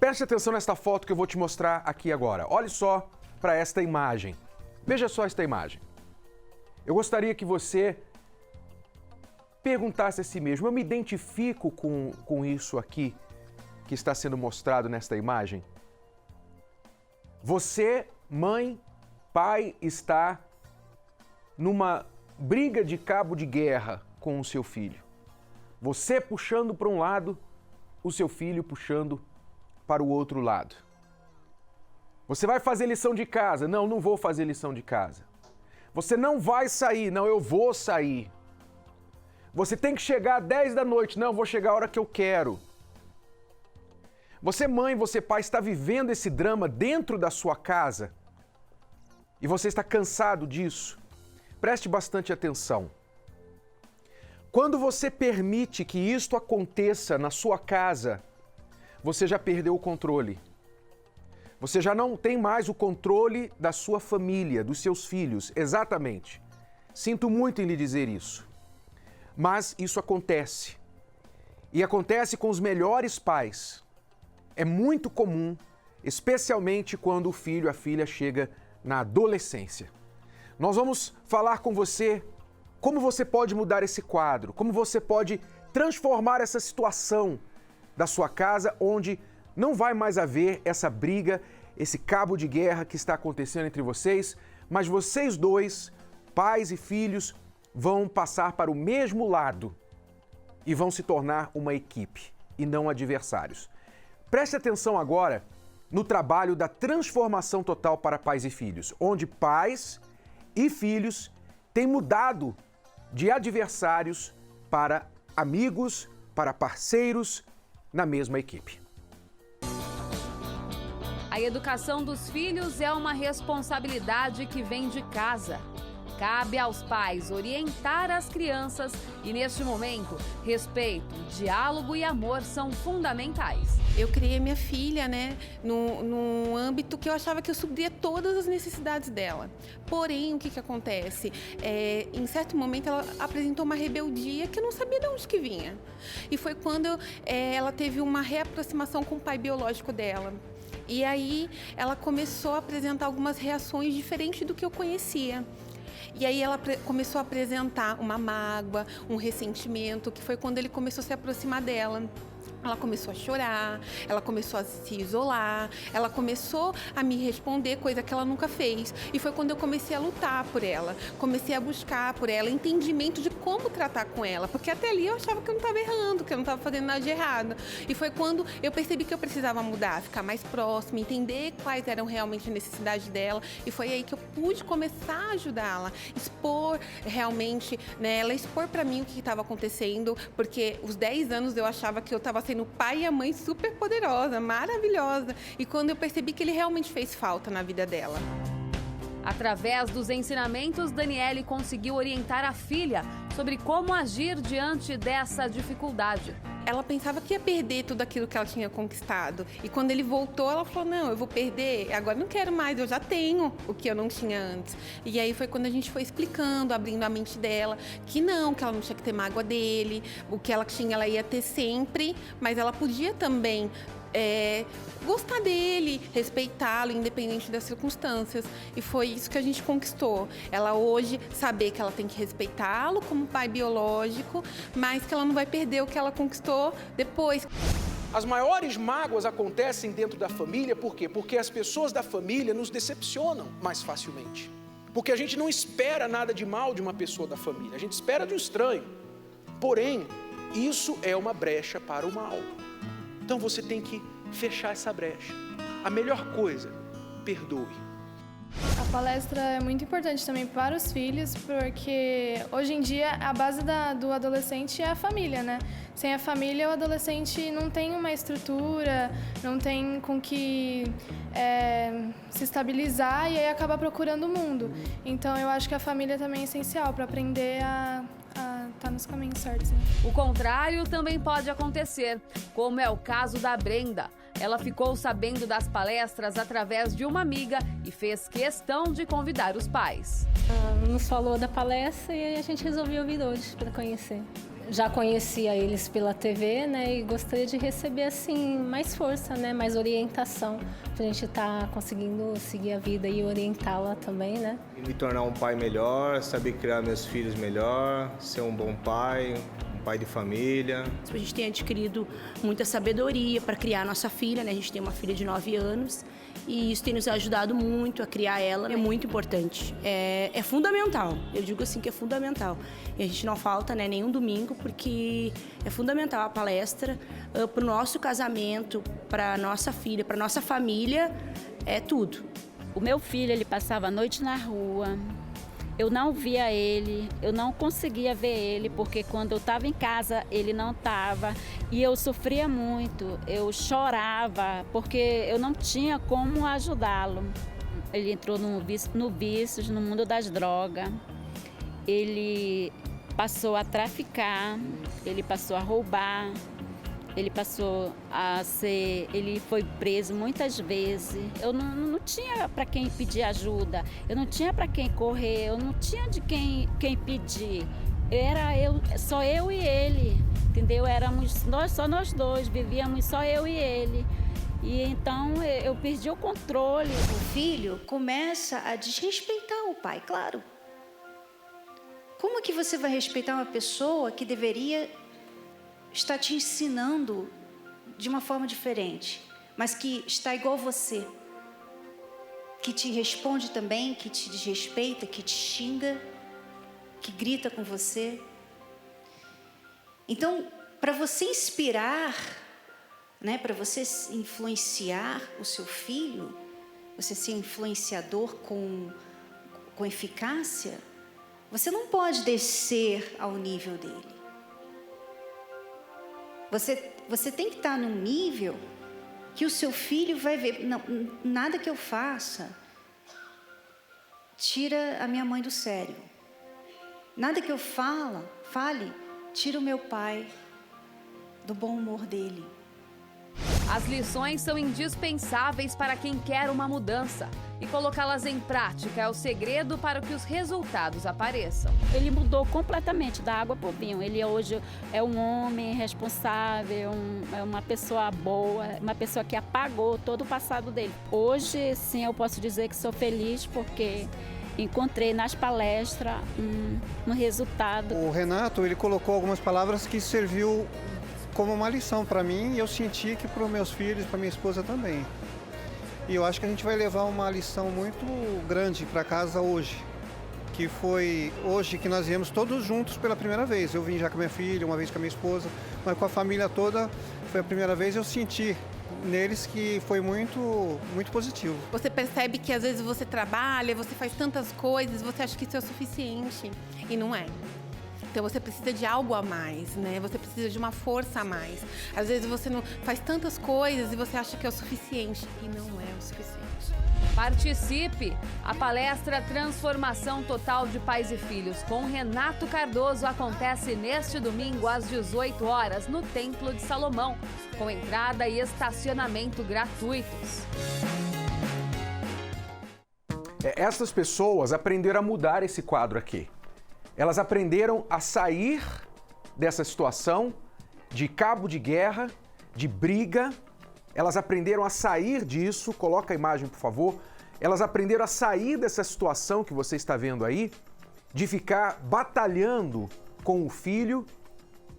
Preste atenção nesta foto que eu vou te mostrar aqui agora. Olhe só para esta imagem. Veja só esta imagem. Eu gostaria que você perguntasse a si mesmo, eu me identifico com isso aqui que está sendo mostrado nesta imagem? Você, mãe, pai, está numa briga de cabo de guerra com o seu filho. Você puxando para um lado, o seu filho puxando para o outro lado. Você vai fazer lição de casa? Não, não vou fazer lição de casa. Você não vai sair? Não, eu vou sair. Você tem que chegar às 10 da noite? Não, eu vou chegar a hora que eu quero. Você, mãe, você, pai, está vivendo esse drama dentro da sua casa e você está cansado disso. Preste bastante atenção. Quando você permite que isto aconteça na sua casa, você já perdeu o controle. Você já não tem mais o controle da sua família, dos seus filhos, exatamente. Sinto muito em lhe dizer isso. Mas isso acontece. E acontece com os melhores pais. É muito comum, especialmente quando o filho, a filha chega na adolescência. Nós vamos falar com você como você pode mudar esse quadro, como você pode transformar essa situação da sua casa, onde não vai mais haver essa briga, esse cabo de guerra que está acontecendo entre vocês, mas vocês dois, pais e filhos, vão passar para o mesmo lado e vão se tornar uma equipe e não adversários. Preste atenção agora no trabalho da transformação total para pais e filhos, onde pais e filhos têm mudado de adversários para amigos, para parceiros na mesma equipe. A educação dos filhos é uma responsabilidade que vem de casa. Cabe aos pais orientar as crianças e, neste momento, respeito, diálogo e amor são fundamentais. Eu criei minha filha, num âmbito que eu achava que eu supria todas as necessidades dela. Porém, o que acontece? Em certo momento, ela apresentou uma rebeldia que eu não sabia de onde que vinha. E foi quando ela teve uma reaproximação com o pai biológico dela. E aí, ela começou a apresentar algumas reações diferentes do que eu conhecia. E aí ela começou a apresentar uma mágoa, um ressentimento, que foi quando ele começou a se aproximar dela. Ela começou a chorar, ela começou a se isolar, ela começou a me responder coisa que ela nunca fez. E foi quando eu comecei a lutar por ela, comecei a buscar por ela entendimento de como tratar com ela. Porque até ali eu achava que eu não estava errando, que eu não estava fazendo nada de errado. E foi quando eu percebi que eu precisava mudar, ficar mais próxima, entender quais eram realmente as necessidades dela. E foi aí que eu pude começar a ajudá-la, expor realmente, ela expor para mim o que estava acontecendo. Porque os 10 anos eu achava que eu estava sendo o pai e a mãe super poderosa, maravilhosa. E quando eu percebi que ele realmente fez falta na vida dela. Através dos ensinamentos, Daniele conseguiu orientar a filha sobre como agir diante dessa dificuldade. Ela pensava que ia perder tudo aquilo que ela tinha conquistado. E quando ele voltou, ela falou, não, eu vou perder, agora não quero mais, eu já tenho o que eu não tinha antes. E aí foi quando a gente foi explicando, abrindo a mente dela, que ela não tinha que ter mágoa dele, o que ela tinha, ela ia ter sempre, mas ela podia também gostar dele, respeitá-lo, independente das circunstâncias. E foi isso que a gente conquistou. Ela hoje saber que ela tem que respeitá-lo como pai biológico, mas que ela não vai perder o que ela conquistou depois. As maiores mágoas acontecem dentro da família, por quê? Porque as pessoas da família nos decepcionam mais facilmente. Porque a gente não espera nada de mal de uma pessoa da família, a gente espera de um estranho. Porém, isso é uma brecha para o mal. Então você tem que fechar essa brecha. A melhor coisa, perdoe. A palestra é muito importante também para os filhos, porque hoje em dia a base do adolescente é a família, né? Sem a família, o adolescente não tem uma estrutura, não tem com que se estabilizar e aí acaba procurando o mundo. Então eu acho que a família também é essencial para aprender a estar nos caminhos certos. Né? O contrário também pode acontecer, como é o caso da Brenda. Ela ficou sabendo das palestras através de uma amiga e fez questão de convidar os pais. Nos falou da palestra e a gente resolveu vir hoje para conhecer. já conhecia eles pela TV, né? E gostaria de receber, assim, mais força, né? Mais orientação, pra gente estar conseguindo seguir a vida e orientá-la também, né? Me tornar um pai melhor, saber criar meus filhos melhor, ser um bom pai, um pai de família. A gente tem adquirido muita sabedoria para criar a nossa filha, né? A gente tem uma filha de 9 anos e isso tem nos ajudado muito a criar ela. É muito importante, é fundamental. Eu digo assim que é fundamental. E a gente não falta, né, nenhum domingo, porque é fundamental a palestra para o nosso casamento, para a nossa filha, para a nossa família, é tudo. O meu filho, ele passava a noite na rua, eu não via ele, eu não conseguia ver ele, porque quando eu estava em casa, ele não estava. E eu sofria muito, eu chorava, porque eu não tinha como ajudá-lo. Ele entrou no vício, no mundo das drogas. Ele passou a traficar, ele passou a roubar. Ele ele foi preso muitas vezes. Eu não tinha para quem pedir ajuda, eu não tinha para quem correr, eu não tinha de quem pedir. Só eu e ele, entendeu? Só nós dois, vivíamos só eu e ele. E então eu perdi o controle. O filho começa a desrespeitar o pai, claro. Como que você vai respeitar uma pessoa que deveria está te ensinando de uma forma diferente, mas que está igual você, que te responde também, que te desrespeita, que te xinga, que grita com você? Então, para você inspirar, né, para você influenciar o seu filho, você ser influenciador com eficácia, você não pode descer ao nível dele. Você tem que estar num nível que o seu filho vai ver. Não, nada que eu faça tira a minha mãe do sério. Nada que eu fale, tira o meu pai do bom humor dele. As lições são indispensáveis para quem quer uma mudança. E colocá-las em prática é o segredo para que os resultados apareçam. Ele mudou completamente da água para o vinho. Ele hoje é um homem responsável, é uma pessoa boa, uma pessoa que apagou todo o passado dele. Hoje, sim, eu posso dizer que sou feliz porque encontrei nas palestras um resultado. O Renato, ele colocou algumas palavras que serviu como uma lição para mim e eu senti que para os meus filhos, para minha esposa também. E eu acho que a gente vai levar uma lição muito grande para casa hoje, que foi hoje que nós viemos todos juntos pela primeira vez. Eu vim já com minha filha, uma vez com a minha esposa, mas com a família toda foi a primeira vez. Eu senti neles que foi muito, muito positivo. Você percebe que às vezes você trabalha, você faz tantas coisas, você acha que isso é o suficiente e não é. Então você precisa de algo a mais, né? Você precisa de uma força a mais. Às vezes você não faz tantas coisas e você acha que é o suficiente e não é o suficiente. Participe! A palestra Transformação Total de Pais e Filhos com Renato Cardoso acontece neste domingo às 18 horas no Templo de Salomão, com entrada e estacionamento gratuitos. Essas pessoas aprenderam a mudar esse quadro aqui. Elas aprenderam a sair dessa situação de cabo de guerra, de briga. Elas aprenderam a sair disso. Coloca a imagem, por favor. Elas aprenderam a sair dessa situação que você está vendo aí, de ficar batalhando com o filho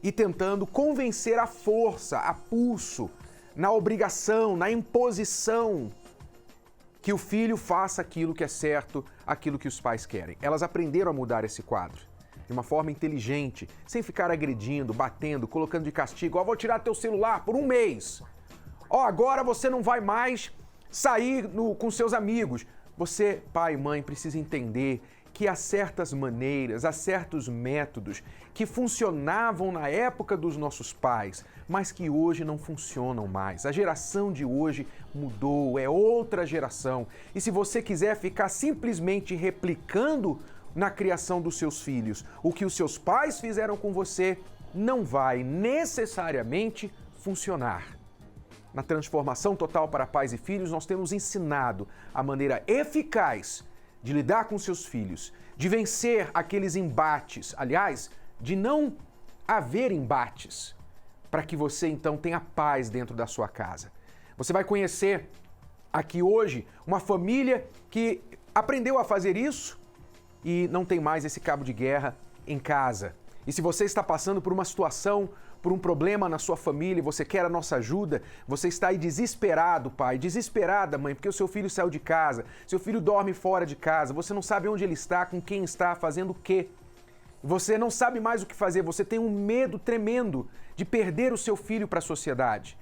e tentando convencer à força, a pulso, na obrigação, na imposição, que o filho faça aquilo que é certo, aquilo que os pais querem. Elas aprenderam a mudar esse quadro de uma forma inteligente, sem ficar agredindo, batendo, colocando de castigo. Ó, vou tirar teu celular por um mês. Ó, agora você não vai mais sair com seus amigos. Você, pai e mãe, precisa entender que há certas maneiras, há certos métodos que funcionavam na época dos nossos pais, mas que hoje não funcionam mais. A geração de hoje mudou, é outra geração. E se você quiser ficar simplesmente replicando na criação dos seus filhos o que os seus pais fizeram com você, não vai necessariamente funcionar. Na Transformação Total para Pais e Filhos, nós temos ensinado a maneira eficaz de lidar com seus filhos, de vencer aqueles embates, aliás, de não haver embates para que você então tenha paz dentro da sua casa. Você vai conhecer aqui hoje uma família que aprendeu a fazer isso e não tem mais esse cabo de guerra em casa. E se você está passando por uma situação, por um problema na sua família, você quer a nossa ajuda, você está aí desesperado, pai, desesperada, mãe, porque o seu filho saiu de casa, seu filho dorme fora de casa, você não sabe onde ele está, com quem está, fazendo o quê. Você não sabe mais o que fazer, você tem um medo tremendo de perder o seu filho para a sociedade.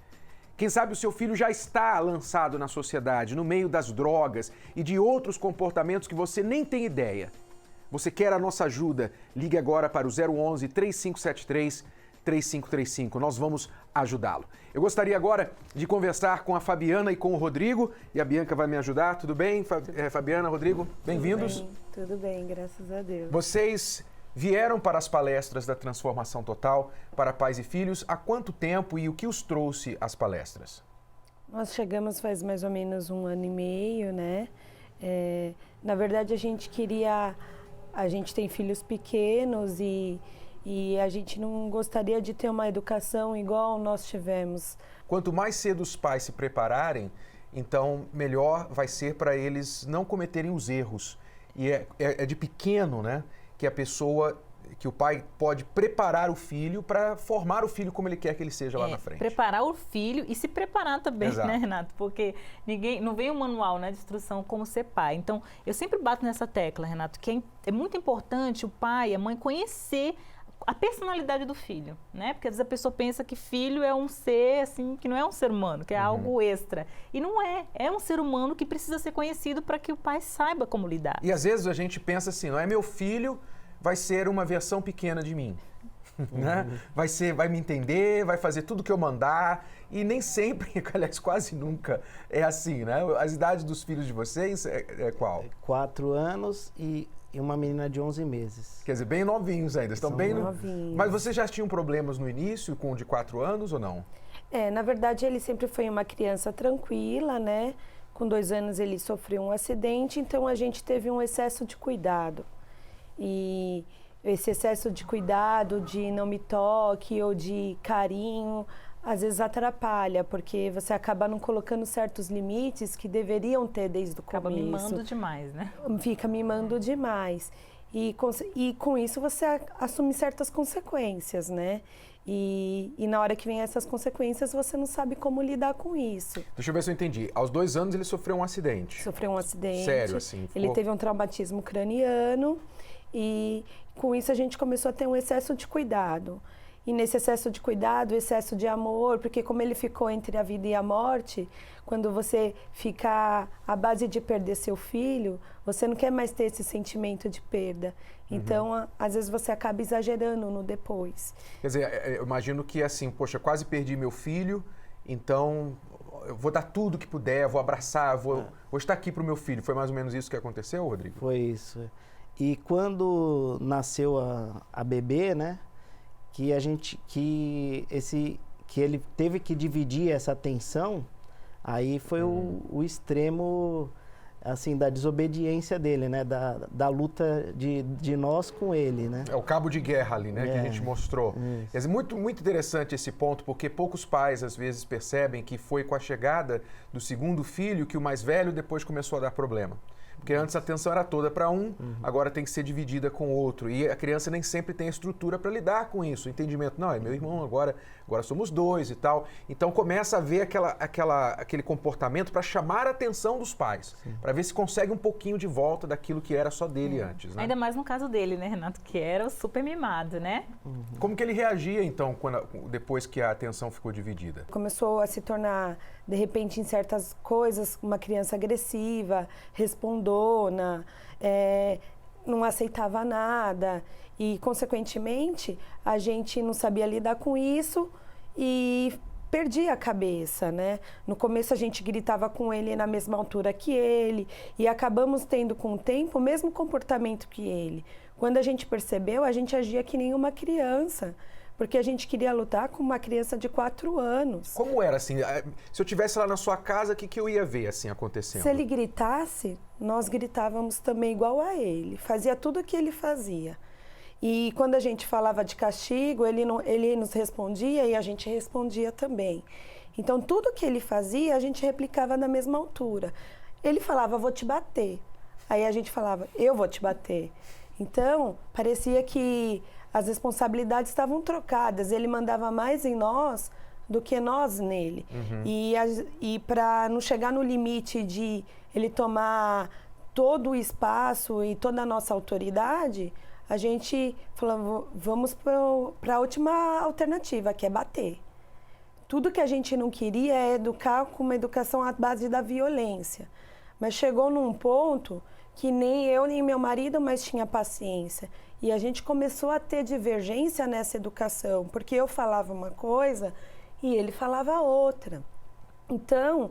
Quem sabe o seu filho já está lançado na sociedade, no meio das drogas e de outros comportamentos que você nem tem ideia. Você quer a nossa ajuda? Ligue agora para o 011 3573 3535. Nós vamos ajudá-lo. Eu gostaria agora de conversar com a Fabiana e com o Rodrigo. E a Bianca vai me ajudar. Tudo bem, Fabiana, Rodrigo? Bem-vindos. Tudo bem, graças a Deus. Vocês vieram para as palestras da Transformação Total para pais e filhos há quanto tempo e o que os trouxe às palestras? Nós chegamos faz mais ou menos 1 ano e meio, né? Na verdade, a gente tem filhos pequenos e a gente não gostaria de ter uma educação igual nós tivemos. Quanto mais cedo os pais se prepararem, então melhor vai ser para eles não cometerem os erros. E é de pequeno, né, que o pai pode preparar o filho para formar o filho como ele quer que ele seja lá na frente. Preparar o filho e se preparar também, Exato. né, Renato? Porque não vem um manual, né, de instrução como ser pai. Então, eu sempre bato nessa tecla, Renato, que é muito importante o pai e a mãe conhecer a personalidade do filho, né? Porque às vezes a pessoa pensa que filho é um ser, assim, que não é um ser humano, que é algo extra. E não é. É um ser humano que precisa ser conhecido para que o pai saiba como lidar. E às vezes a gente pensa assim, não é meu filho, vai ser uma versão pequena de mim. Né? Vai me entender, vai fazer tudo que eu mandar. E nem sempre, aliás, quase nunca é assim, né? As idades dos filhos de vocês é qual? 4 anos e uma menina de 11 meses. Quer dizer, bem novinhos ainda. Estão bem novinhos. Mas vocês já tinham problemas no início com o de 4 anos ou não? Na verdade, ele sempre foi uma criança tranquila, né? Com 2 anos ele sofreu um acidente, então a gente teve um excesso de cuidado. E esse excesso de cuidado, de não me toque ou de carinho, às vezes atrapalha, porque você acaba não colocando certos limites que deveriam ter desde o começo. Acaba mimando demais, né? Fica mimando demais. E com isso você assume certas consequências, né? E na hora que vem essas consequências, você não sabe como lidar com isso. Deixa eu ver se eu entendi. Aos 2 anos ele sofreu um acidente. Sofreu um acidente. Sério, assim? Ele teve um traumatismo craniano e com isso a gente começou a ter um excesso de cuidado. E nesse excesso de cuidado, excesso de amor, porque como ele ficou entre a vida e a morte, quando você fica à base de perder seu filho, você não quer mais ter esse sentimento de perda. Então, às vezes você acaba exagerando no depois. Quer dizer, eu imagino que assim, poxa, quase perdi meu filho, então eu vou dar tudo que puder, vou abraçar, vou estar aqui para o meu filho. Foi mais ou menos isso que aconteceu, Rodrigo? Foi isso. E quando nasceu a bebê, né? Que ele teve que dividir essa atenção, aí foi o extremo, assim, da desobediência dele, né? Da luta de nós com ele, né? É o cabo de guerra ali, né? Que a gente mostrou. Quer dizer, muito interessante esse ponto, porque poucos pais, às vezes, percebem que foi com a chegada do segundo filho que o mais velho depois começou a dar problema. Porque antes a atenção era toda para um, agora tem que ser dividida com o outro. E a criança nem sempre tem a estrutura para lidar com isso. O entendimento, não, é meu irmão, agora somos 2 e tal. Então começa a ver aquele comportamento para chamar a atenção dos pais. Para ver se consegue um pouquinho de volta daquilo que era só dele antes. Né? Ainda mais no caso dele, né, Renato? Que era o super mimado, né? Como que ele reagia, então, depois que a atenção ficou dividida? Começou a se tornar, de repente, em certas coisas, uma criança agressiva, respondona, não aceitava nada e, consequentemente, a gente não sabia lidar com isso e perdia a cabeça, né? No começo a gente gritava com ele na mesma altura que ele e acabamos tendo com o tempo o mesmo comportamento que ele. Quando a gente percebeu, a gente agia que nem uma criança, porque a gente queria lutar com uma criança de 4 anos. Como era assim? Se eu estivesse lá na sua casa, o que eu ia ver assim acontecendo? Se ele gritasse, nós gritávamos também igual a ele. Fazia tudo o que ele fazia. E quando a gente falava de castigo, ele nos respondia e a gente respondia também. Então, tudo que ele fazia, a gente replicava na mesma altura. Ele falava, vou te bater. Aí a gente falava, eu vou te bater. Então, parecia que as responsabilidades estavam trocadas. Ele mandava mais em nós do que nós nele. E para não chegar no limite de ele tomar todo o espaço e toda a nossa autoridade, a gente falou, vamos para a última alternativa, que é bater. Tudo que a gente não queria é educar com uma educação à base da violência. Mas chegou num ponto que nem eu nem meu marido mais tinha paciência. E a gente começou a ter divergência nessa educação, porque eu falava uma coisa e ele falava outra. Então,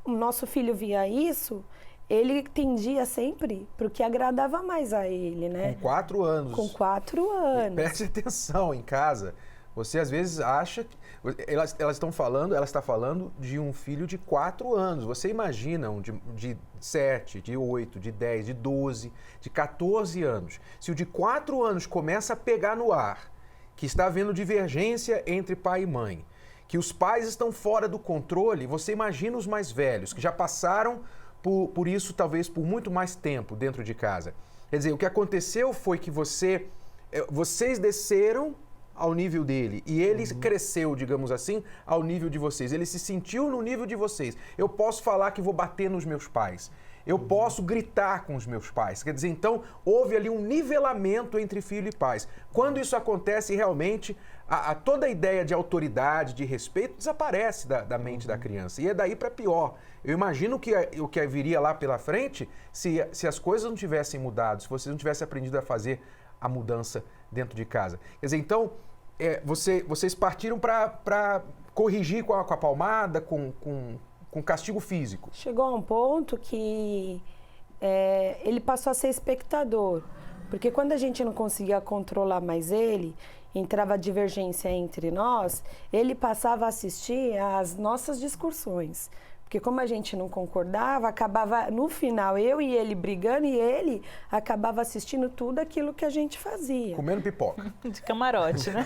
o nosso filho via isso, ele tendia sempre para o que agradava mais a ele, né? Com 4 anos. Com 4 anos. Preste atenção em casa. Você às vezes acha que... Ela está falando de um filho de 4 anos. Você imagina um de 7, de 8, de 10, de 12, de 14 anos. Se o de 4 anos começa a pegar no ar, que está havendo divergência entre pai e mãe, que os pais estão fora do controle, você imagina os mais velhos, que já passaram por isso talvez por muito mais tempo dentro de casa. Quer dizer, o que aconteceu foi que vocês desceram ao nível dele e ele cresceu, digamos assim, ao nível de vocês. Ele se sentiu no nível de vocês. Eu posso falar que vou bater nos meus pais. Eu posso gritar com os meus pais. Quer dizer, então, houve ali um nivelamento entre filho e pais. Quando isso acontece, realmente, toda a ideia de autoridade, de respeito, desaparece da mente da criança. E é daí para pior. Eu imagino que o que viria lá pela frente, se as coisas não tivessem mudado, se vocês não tivessem aprendido a fazer a mudança dentro de casa. Quer dizer, então, vocês partiram para corrigir com a palmada, com castigo físico. Chegou a um ponto que ele passou a ser espectador. Porque quando a gente não conseguia controlar mais ele, entrava divergência entre nós, ele passava a assistir às nossas discussões. Porque como a gente não concordava, acabava, no final, eu e ele brigando e ele acabava assistindo tudo aquilo que a gente fazia. Comendo pipoca. De camarote, né?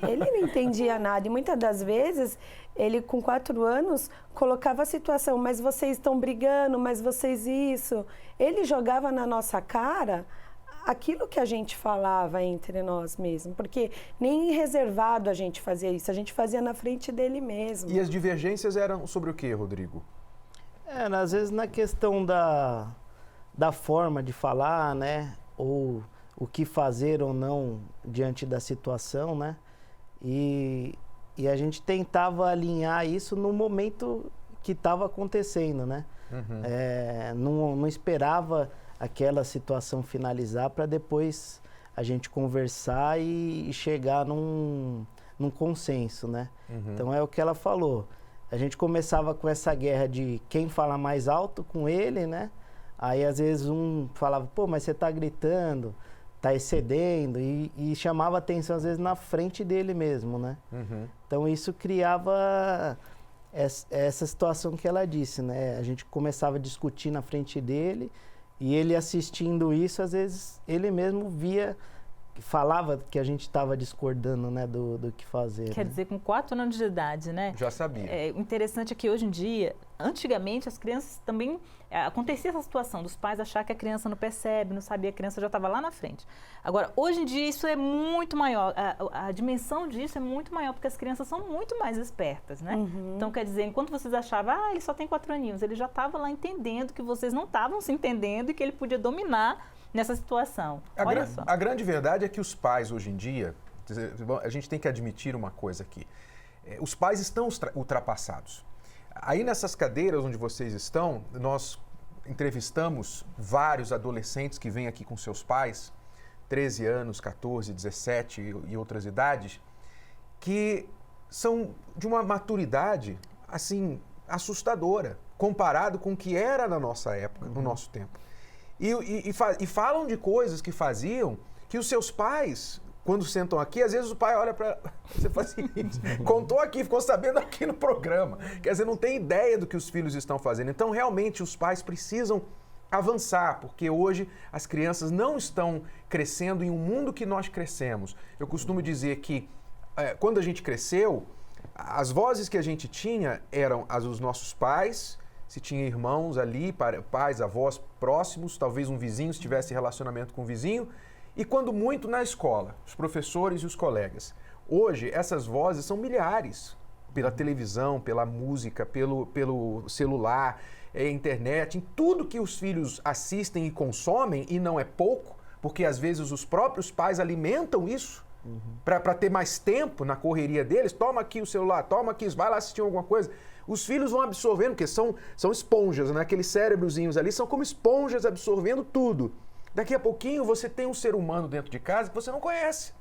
Ele não entendia nada e muitas das vezes, ele com 4 anos, colocava a situação, mas vocês estão brigando, mas vocês isso. Ele jogava na nossa cara aquilo que a gente falava entre nós mesmos, porque nem reservado a gente fazia isso, a gente fazia na frente dele mesmo. E as divergências eram sobre o quê, Rodrigo? Às vezes na questão da forma de falar, né, ou o que fazer ou não diante da situação, né, e a gente tentava alinhar isso no momento que estava acontecendo, né, não esperava aquela situação finalizar para depois a gente conversar e chegar num consenso, né? Então é o que ela falou. A gente começava com essa guerra de quem fala mais alto com ele, né? Aí às vezes um falava, pô, mas você tá gritando, tá excedendo e chamava atenção às vezes na frente dele mesmo, né? Então isso criava essa situação que ela disse, né? A gente começava a discutir na frente dele. E ele assistindo isso, às vezes, ele mesmo falava que a gente estava discordando, né, do que fazer. Quer dizer, com 4 anos de idade, né? Já sabia. O interessante é que hoje em dia, antigamente, as crianças também... acontecia essa situação dos pais achar que a criança não percebe, não sabia, a criança já estava lá na frente. Agora, hoje em dia, isso é muito maior. A dimensão disso é muito maior, porque as crianças são muito mais espertas, né? Então, quer dizer, enquanto vocês achavam, ele só tem 4 aninhos, ele já estava lá entendendo que vocês não estavam se entendendo e que ele podia dominar nessa situação. Olha só. A grande verdade é que os pais, hoje em dia, a gente tem que admitir uma coisa aqui. Os pais estão ultrapassados. Aí nessas cadeiras onde vocês estão, nós entrevistamos vários adolescentes que vêm aqui com seus pais, 13 anos, 14, 17 e outras idades, que são de uma maturidade, assim, assustadora, comparado com o que era na nossa época, no nosso tempo. E falam de coisas que faziam que os seus pais, quando sentam aqui, às vezes o pai olha para você e fala assim, contou aqui, ficou sabendo aqui no programa. Quer dizer, não tem ideia do que os filhos estão fazendo. Então, realmente, os pais precisam avançar, porque hoje as crianças não estão crescendo em um mundo que nós crescemos. Eu costumo dizer que quando a gente cresceu, as vozes que a gente tinha eram as dos nossos pais, se tinha irmãos ali, pais, avós próximos, talvez um vizinho, se tivesse relacionamento com o vizinho, e quando muito na escola, os professores e os colegas. Hoje, essas vozes são milhares, pela televisão, pela música, pelo celular, internet, em tudo que os filhos assistem e consomem, e não é pouco, porque às vezes os próprios pais alimentam isso, para ter mais tempo na correria deles. Toma aqui o celular, toma aqui, vai lá assistir alguma coisa. Os filhos vão absorvendo, porque são esponjas, né? Aqueles cérebrozinhos ali são como esponjas absorvendo tudo. Daqui a pouquinho você tem um ser humano dentro de casa que você não conhece.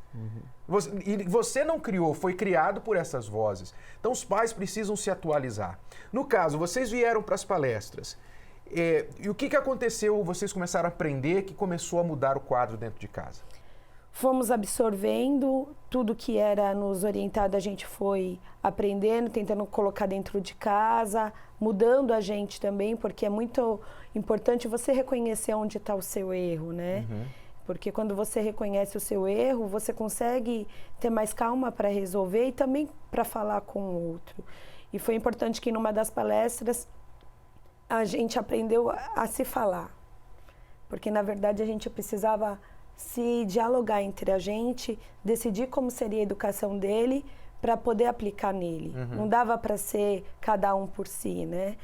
E você não criou, foi criado por essas vozes. Então os pais precisam se atualizar. No caso, vocês vieram para as palestras. E o que aconteceu? Vocês começaram a aprender que começou a mudar o quadro dentro de casa? Fomos absorvendo tudo que era nos orientado, a gente foi aprendendo, tentando colocar dentro de casa, mudando a gente também, porque é muito importante você reconhecer onde está o seu erro, né? Porque quando você reconhece o seu erro, você consegue ter mais calma para resolver e também para falar com o outro. E foi importante que numa das palestras a gente aprendeu a se falar, porque na verdade a gente precisava se dialogar entre a gente, decidir como seria a educação dele para poder aplicar nele. Não dava para ser cada um por si, né?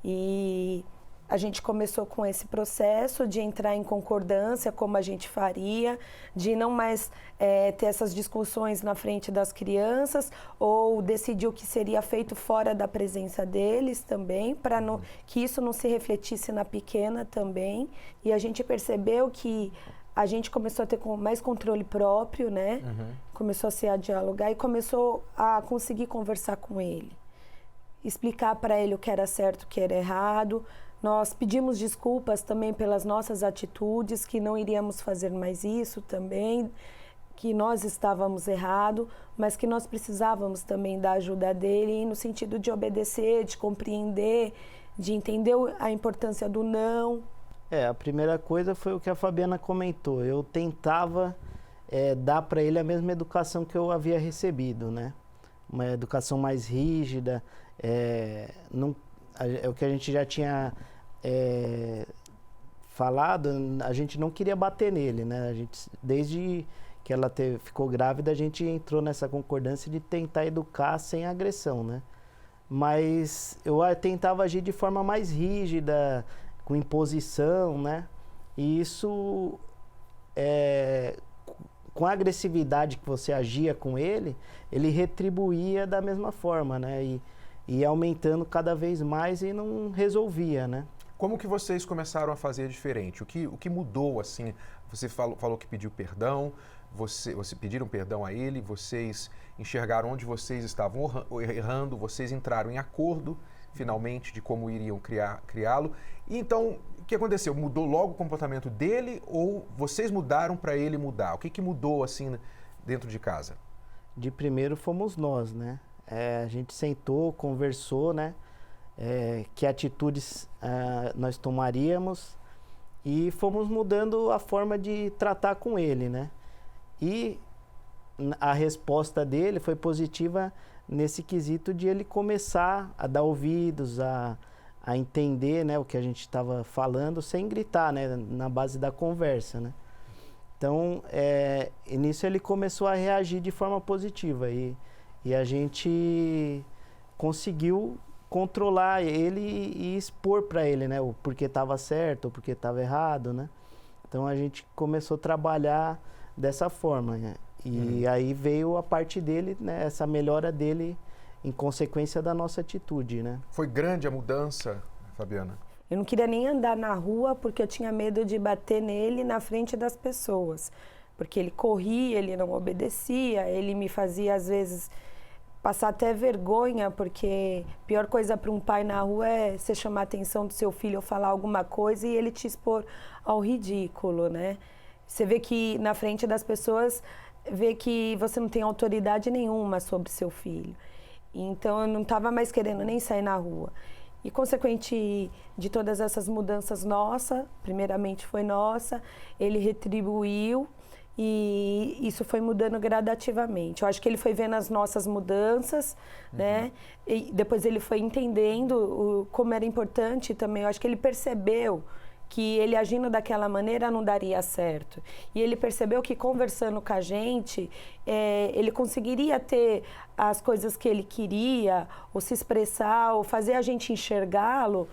E a gente começou com esse processo de entrar em concordância, como a gente faria, de não mais ter essas discussões na frente das crianças, ou decidir o que seria feito fora da presença deles também, para que isso não se refletisse na pequena também. E a gente percebeu que a gente começou a ter mais controle próprio, né? Começou a se dialogar e começou a conseguir conversar com ele. Explicar para ele o que era certo, o que era errado. Nós pedimos desculpas também pelas nossas atitudes, que não iríamos fazer mais isso também, que nós estávamos errados, mas que nós precisávamos também da ajuda dele no sentido de obedecer, de compreender, de entender a importância do não. A primeira coisa foi o que a Fabiana comentou. Eu tentava dar para ele a mesma educação que eu havia recebido, né? Uma educação mais rígida, o que a gente já tinha falado, a gente não queria bater nele, né? A gente, desde que ela ficou grávida, a gente entrou nessa concordância de tentar educar sem agressão, né? Mas eu tentava agir de forma mais rígida, com imposição, né? E isso, com a agressividade que você agia com ele retribuía da mesma forma, né? E ia aumentando cada vez mais e não resolvia, né? Como que vocês começaram a fazer diferente? O que mudou, assim? Você falou que pediu perdão, vocês pediram perdão a ele, vocês enxergaram onde vocês estavam errando, vocês entraram em acordo, finalmente, de como iriam criá-lo. E então, o que aconteceu? Mudou logo o comportamento dele ou vocês mudaram para ele mudar? O que mudou, assim, dentro de casa? De primeiro fomos nós, né? A gente sentou, conversou, né? Que atitudes nós tomaríamos e fomos mudando a forma de tratar com ele, né? E a resposta dele foi positiva nesse quesito de ele começar a dar ouvidos, a entender, né, o que a gente estava falando sem gritar, né, na base da conversa, né? Então, nisso ele começou a reagir de forma positiva e a gente conseguiu controlar ele e expor para ele, né, o porquê estava certo, o porquê estava errado, né? Então a gente começou a trabalhar dessa forma, né? E aí veio a parte dele, né, essa melhora dele em consequência da nossa atitude, né? Foi grande a mudança, Fabiana? Eu não queria nem andar na rua porque eu tinha medo de bater nele na frente das pessoas. Porque ele corria, ele não obedecia, ele me fazia às vezes passar até vergonha, porque a pior coisa para um pai na rua é você chamar a atenção do seu filho ou falar alguma coisa e ele te expor ao ridículo, né? Você vê que na frente das pessoas, vê que você não tem autoridade nenhuma sobre seu filho. Então eu não estava mais querendo nem sair na rua. E consequente de todas essas mudanças primeiramente foi nossa, ele retribuiu e isso foi mudando gradativamente. Eu acho que ele foi vendo as nossas mudanças, né? E depois ele foi entendendo como era importante também. Eu acho que ele percebeu que ele agindo daquela maneira não daria certo. E ele percebeu que conversando com a gente, ele conseguiria ter as coisas que ele queria, ou se expressar, ou fazer a gente enxergá-lo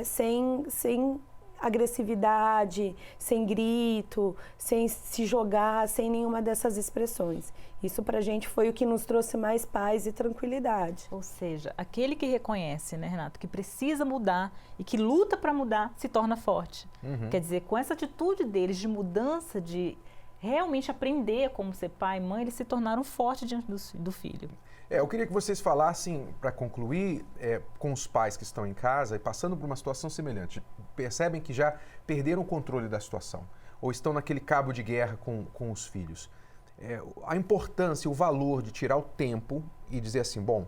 sem agressividade, sem grito, sem se jogar, sem nenhuma dessas expressões. Isso pra gente foi o que nos trouxe mais paz e tranquilidade. Ou seja, aquele que reconhece, né, Renato, que precisa mudar e que luta para mudar, se torna forte. Quer dizer, com essa atitude deles de mudança, de realmente aprender como ser pai e mãe, eles se tornaram fortes diante do filho. Eu queria que vocês falassem, para concluir, com os pais que estão em casa e passando por uma situação semelhante. Percebem que já perderam o controle da situação ou estão naquele cabo de guerra com os filhos. A importância, o valor de tirar o tempo e dizer assim, bom,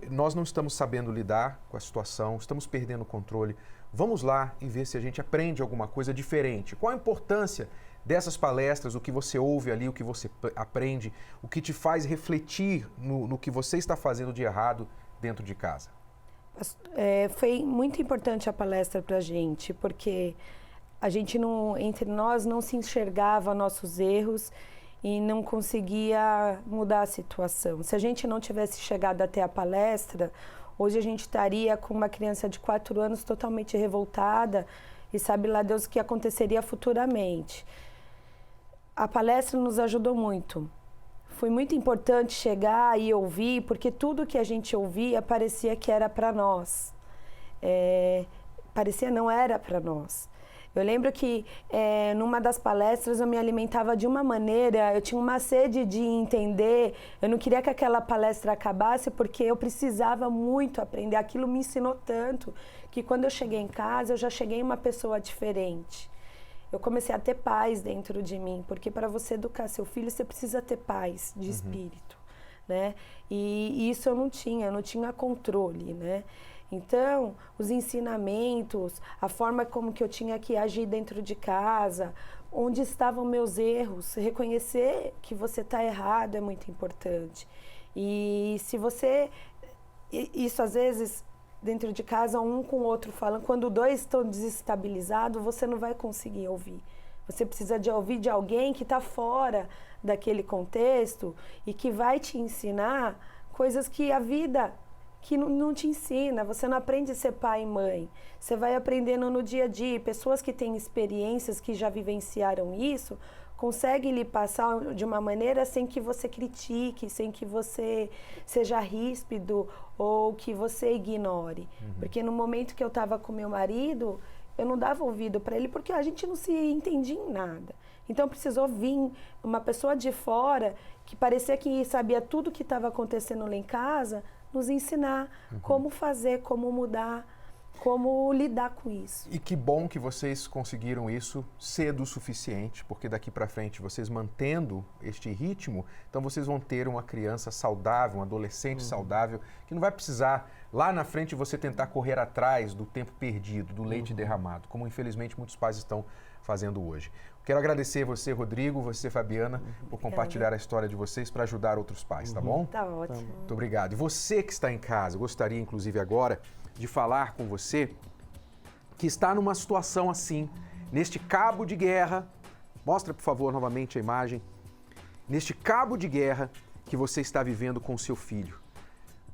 nós não estamos sabendo lidar com a situação, estamos perdendo o controle, vamos lá e ver se a gente aprende alguma coisa diferente. Qual a importância dessas palestras, o que você ouve ali, o que você aprende, o que te faz refletir no que você está fazendo de errado dentro de casa? Foi muito importante a palestra para a gente, porque a gente entre nós não se enxergava nossos erros e não conseguia mudar a situação. Se a gente não tivesse chegado até a palestra, hoje a gente estaria com uma criança de 4 anos totalmente revoltada e sabe lá Deus o que aconteceria futuramente. A palestra nos ajudou muito. Foi muito importante chegar e ouvir, porque tudo que a gente ouvia parecia que era para nós. Parecia não era para nós. Eu lembro que numa das palestras eu me alimentava de uma maneira, eu tinha uma sede de entender, eu não queria que aquela palestra acabasse porque eu precisava muito aprender. Aquilo me ensinou tanto que quando eu cheguei em casa eu já cheguei uma pessoa diferente. Eu comecei a ter paz dentro de mim, porque para você educar seu filho, você precisa ter paz de espírito, né? E isso eu não tinha controle, né? Então, os ensinamentos, a forma como que eu tinha que agir dentro de casa, onde estavam meus erros, reconhecer que você está errado é muito importante. E se você... Isso às vezes... dentro de casa, um com o outro falando. Quando 2 estão desestabilizados, você não vai conseguir ouvir. Você precisa de ouvir de alguém que está fora daquele contexto e que vai te ensinar coisas que a vida que não te ensina. Você não aprende a ser pai e mãe. Você vai aprendendo no dia a dia. Pessoas que têm experiências, que já vivenciaram isso, conseguem lhe passar de uma maneira sem que você critique, sem que você seja ríspido ou que você ignore. Porque no momento que eu estava com meu marido, eu não dava ouvido para ele porque a gente não se entendia em nada. Então precisou vir uma pessoa de fora que parecia que sabia tudo o que estava acontecendo lá em casa, nos ensinar como fazer, como mudar, como lidar com isso. E que bom que vocês conseguiram isso cedo o suficiente, porque daqui para frente, vocês mantendo este ritmo, então vocês vão ter uma criança saudável, um adolescente saudável, que não vai precisar, lá na frente, você tentar correr atrás do tempo perdido, do leite derramado, como infelizmente muitos pais estão fazendo hoje. Quero agradecer você, Rodrigo, você, Fabiana, por compartilhar a história de vocês para ajudar outros pais, tá bom? Tá ótimo. Muito obrigado. E você que está em casa, gostaria inclusive agora de falar com você que está numa situação assim, neste cabo de guerra. Mostra, por favor, novamente a imagem. Neste cabo de guerra que você está vivendo com o seu filho.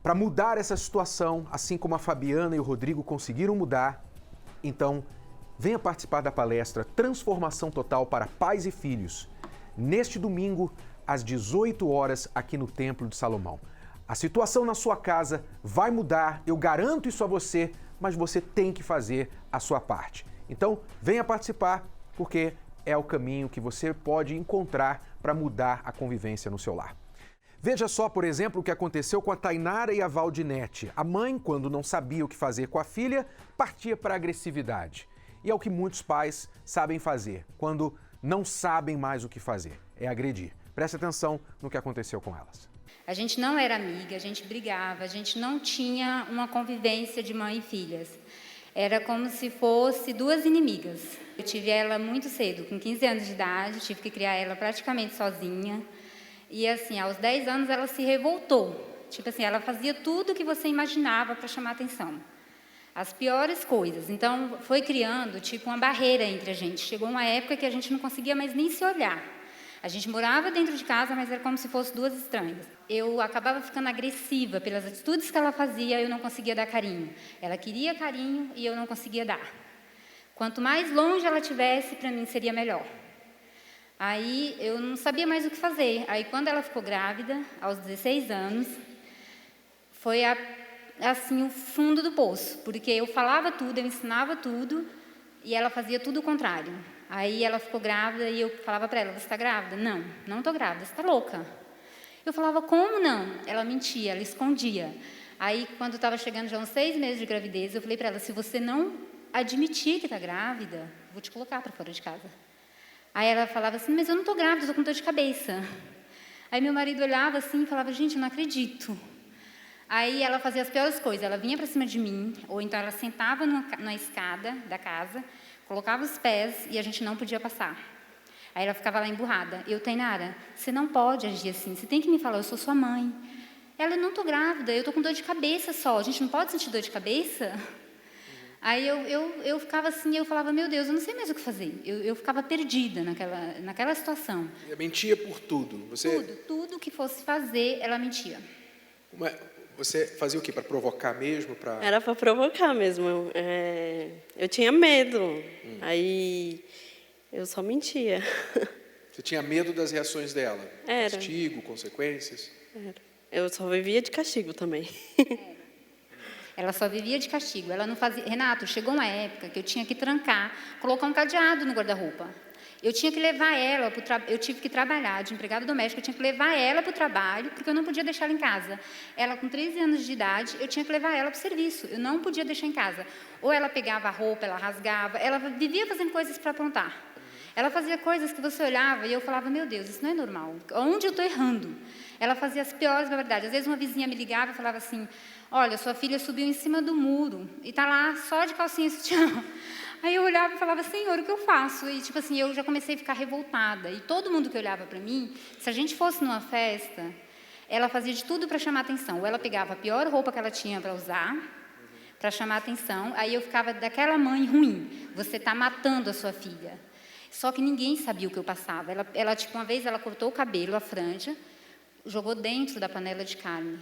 Para mudar essa situação, assim como a Fabiana e o Rodrigo conseguiram mudar, então venha participar da palestra Transformação Total para Pais e Filhos, neste domingo, às 18 horas, aqui no Templo de Salomão. A situação na sua casa vai mudar, eu garanto isso a você, mas você tem que fazer a sua parte. Então, venha participar, porque é o caminho que você pode encontrar para mudar a convivência no seu lar. Veja só, por exemplo, o que aconteceu com a Tainara e a Valdinete. A mãe, quando não sabia o que fazer com a filha, partia para a agressividade. E é o que muitos pais sabem fazer, quando não sabem mais o que fazer. é agredir. Preste atenção no que aconteceu com elas. A gente não era amiga, a gente brigava, a gente não tinha uma convivência de mãe e filhas. Era como se fosse duas inimigas. Eu tive ela muito cedo, com 15 anos de idade, tive que criar ela praticamente sozinha. E assim, aos 10 anos ela se revoltou. Tipo assim, ela fazia tudo que você imaginava para chamar atenção. As piores coisas. Então, foi criando tipo uma barreira entre a gente. Chegou uma época que a gente não conseguia mais nem se olhar. A gente morava dentro de casa, mas era como se fossem duas estranhas. Eu acabava ficando agressiva pelas atitudes que ela fazia, eu não conseguia dar carinho. Ela queria carinho e eu não conseguia dar. Quanto mais longe ela estivesse, para mim seria melhor. Aí eu não sabia mais o que fazer. Aí quando ela ficou grávida, aos 16 anos, foi assim o fundo do poço, porque eu falava tudo, eu ensinava tudo e ela fazia tudo o contrário. Aí ela ficou grávida e eu falava para ela: você está grávida? Não, não estou grávida, você está louca. Eu falava: como não? Ela mentia, ela escondia. Aí quando estava chegando já uns 6 meses de gravidez, eu falei para ela: se você não admitir que está grávida, vou te colocar para fora de casa. Aí ela falava assim: mas eu não estou grávida, estou com dor de cabeça. Aí meu marido olhava assim e falava: gente, eu não acredito. Aí ela fazia as piores coisas, ela vinha para cima de mim, ou então ela sentava na escada da casa, colocava os pés e a gente não podia passar. Aí ela ficava lá emburrada. Eu: Tainara, você não pode agir assim, você tem que me falar, eu sou sua mãe. Ela: eu não estou grávida, eu estou com dor de cabeça só, a gente não pode sentir dor de cabeça? Aí eu ficava assim, eu falava: meu Deus, eu não sei mais o que fazer. Eu ficava perdida naquela situação. Ela mentia por tudo? Tudo que fosse fazer, ela mentia. Você fazia o quê? Para provocar mesmo? Era para provocar mesmo. Eu tinha medo. Aí eu só mentia. Você tinha medo das reações dela? Era. Castigo, consequências? Era. Eu só vivia de castigo também. Ela só vivia de castigo. Ela não fazia. Renato, chegou uma época que eu tinha que trancar, colocar um cadeado no guarda-roupa. Eu tinha que levar ela para o trabalho, eu tive que trabalhar de empregada doméstica, eu tinha que levar ela para o trabalho, porque eu não podia deixar ela em casa. Ela com 13 anos de idade, eu tinha que levar ela para o serviço, eu não podia deixar em casa. Ou ela pegava a roupa, ela rasgava, ela vivia fazendo coisas para aprontar. Ela fazia coisas que você olhava e eu falava: meu Deus, isso não é normal, onde eu estou errando? Ela fazia as piores barbaridades. Às vezes uma vizinha me ligava e falava assim: olha, sua filha subiu em cima do muro e está lá só de calcinha e sutiã. Aí eu olhava e falava: Senhor, o que eu faço? E tipo assim, eu já comecei a ficar revoltada. E todo mundo que olhava para mim, se a gente fosse numa festa, ela fazia de tudo para chamar atenção. Ou ela pegava a pior roupa que ela tinha para usar, para chamar atenção. Aí eu ficava daquela mãe ruim: você está matando a sua filha. Só que ninguém sabia o que eu passava. Ela tipo, uma vez ela cortou o cabelo, a franja, jogou dentro da panela de carne.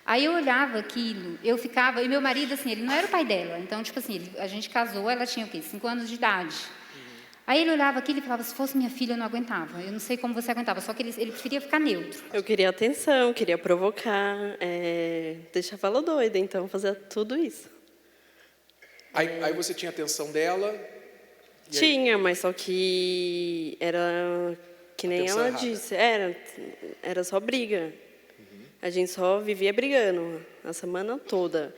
Aí eu olhava aquilo, eu ficava... E meu marido, assim, ele não era o pai dela. Então, tipo assim, a gente casou, ela tinha o quê? 5 anos de idade. Aí ele olhava aquilo e falava: se fosse minha filha, eu não aguentava. Eu não sei como você aguentava, só que ele preferia ficar neutro. Eu queria atenção, queria provocar, deixava ela doida, então fazia tudo isso. Aí você tinha atenção dela? Tinha, mas só que era que nem ela disse, era só briga. A gente só vivia brigando a semana toda.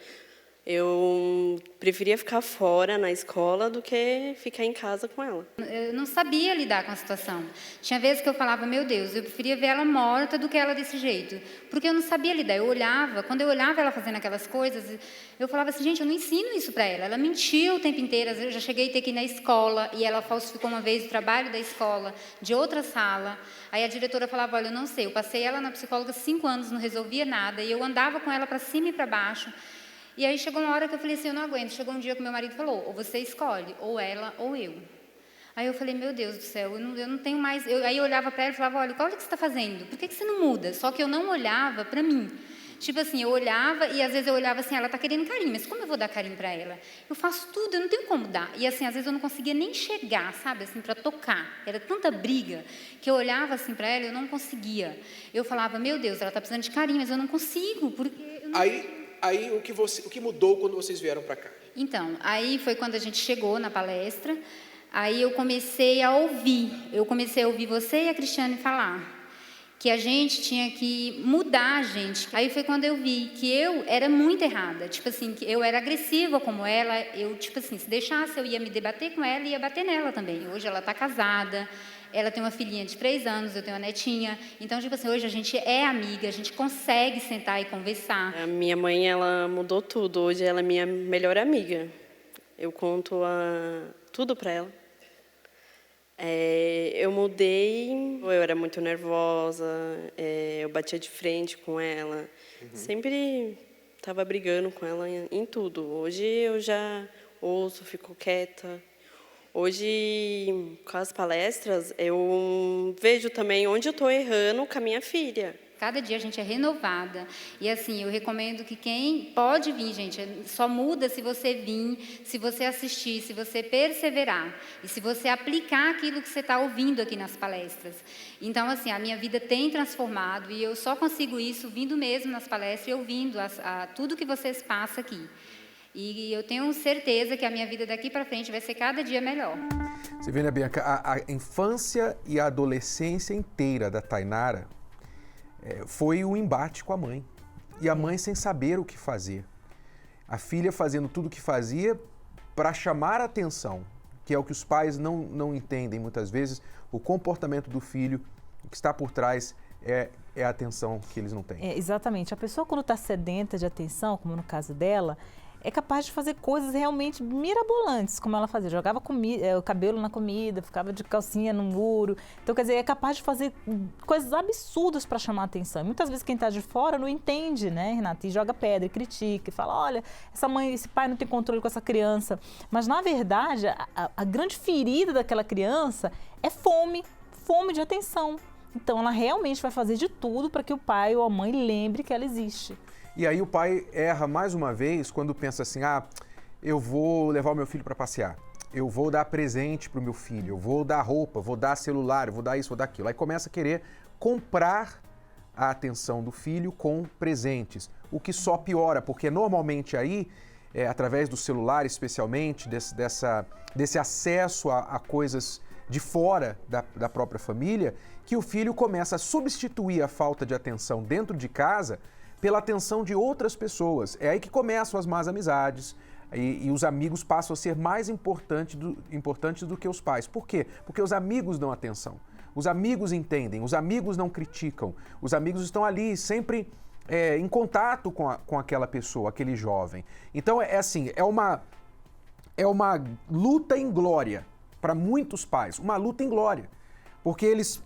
Eu preferia ficar fora na escola do que ficar em casa com ela. Eu não sabia lidar com a situação. Tinha vezes que eu falava: meu Deus, eu preferia ver ela morta do que ela desse jeito. Porque eu não sabia lidar. Eu olhava, quando eu olhava ela fazendo aquelas coisas, eu falava assim: gente, eu não ensino isso para ela. Ela mentiu o tempo inteiro. Eu já cheguei a ter que ir na escola e ela falsificou uma vez o trabalho da escola, de outra sala. Aí a diretora falava: olha, eu não sei, eu passei ela na psicóloga 5 anos, não resolvia nada. E eu andava com ela para cima e para baixo. E aí chegou uma hora que eu falei assim: eu não aguento. Chegou um dia que meu marido falou: ou você escolhe, ou ela ou eu. Aí eu falei: meu Deus do céu, eu não tenho mais... Aí eu olhava para ela e falava: olha, qual é que você está fazendo? Por que você não muda? Só que eu não olhava para mim. Tipo assim, eu olhava e às vezes eu olhava assim: ela está querendo carinho, mas como eu vou dar carinho para ela? Eu faço tudo, eu não tenho como dar. E assim, às vezes eu não conseguia nem chegar, sabe, assim, para tocar. Era tanta briga que eu olhava assim para ela e eu não conseguia. Eu falava: meu Deus, ela está precisando de carinho, mas eu não consigo, porque... Eu não... Aí o que mudou quando vocês vieram para cá? Então, aí foi quando a gente chegou na palestra, aí eu comecei a ouvir. Eu comecei a ouvir você e a Cristiane falar que a gente tinha que mudar a gente. Aí foi quando eu vi que eu era muito errada. Tipo assim, que eu era agressiva como ela. Eu, tipo assim, se deixasse, eu ia me debater com ela e ia bater nela também. Hoje ela está casada, Ela tem uma filhinha de 3 anos, eu tenho uma netinha. Então, tipo assim, hoje a gente é amiga, a gente consegue sentar e conversar. A minha mãe, ela mudou tudo. Hoje ela é minha melhor amiga. Eu conto tudo para ela. Eu mudei, eu era muito nervosa, eu batia de frente com ela. Sempre estava brigando com ela em tudo. Hoje eu já ouço, fico quieta. Hoje, com as palestras, eu vejo também onde eu estou errando com a minha filha. Cada dia a gente é renovada. E assim, eu recomendo que quem pode vir, gente, só muda se você vir, se você assistir, se você perseverar. E se você aplicar aquilo que você está ouvindo aqui nas palestras. Então, assim, a minha vida tem transformado e eu só consigo isso vindo mesmo nas palestras e ouvindo tudo que vocês passam aqui. E eu tenho certeza que a minha vida daqui para frente vai ser cada dia melhor. Você vê, né, Bianca, a infância e a adolescência inteira da Tainara foi um embate com a mãe. E a mãe sem saber o que fazer. A filha fazendo tudo o que fazia para chamar a atenção, que é o que os pais não entendem muitas vezes. O comportamento do filho, o que está por trás é a atenção que eles não têm. Exatamente. A pessoa, quando está sedenta de atenção, como no caso dela, é capaz de fazer coisas realmente mirabolantes, como ela fazia. Jogava o cabelo na comida, ficava de calcinha no muro. Então, quer dizer, é capaz de fazer coisas absurdas para chamar a atenção. E muitas vezes quem está de fora não entende, né, Renata? E joga pedra, e critica, e fala, olha, essa mãe, esse pai não tem controle com essa criança. Mas, na verdade, a grande ferida daquela criança é fome de atenção. Então, ela realmente vai fazer de tudo para que o pai ou a mãe lembre que ela existe. E aí o pai erra mais uma vez quando pensa assim, eu vou levar o meu filho para passear, eu vou dar presente para o meu filho, eu vou dar roupa, vou dar celular, eu vou dar isso, vou dar aquilo. Aí começa a querer comprar a atenção do filho com presentes, o que só piora, porque normalmente aí, através do celular especialmente, desse acesso a coisas de fora da própria família, que o filho começa a substituir a falta de atenção dentro de casa pela atenção de outras pessoas. É aí que começam as más amizades e os amigos passam a ser mais importantes do que os pais. Por quê? Porque os amigos dão atenção, os amigos entendem, os amigos não criticam, os amigos estão ali sempre em contato com aquela pessoa, aquele jovem. Então é uma luta em glória para muitos pais, uma luta em glória, porque eles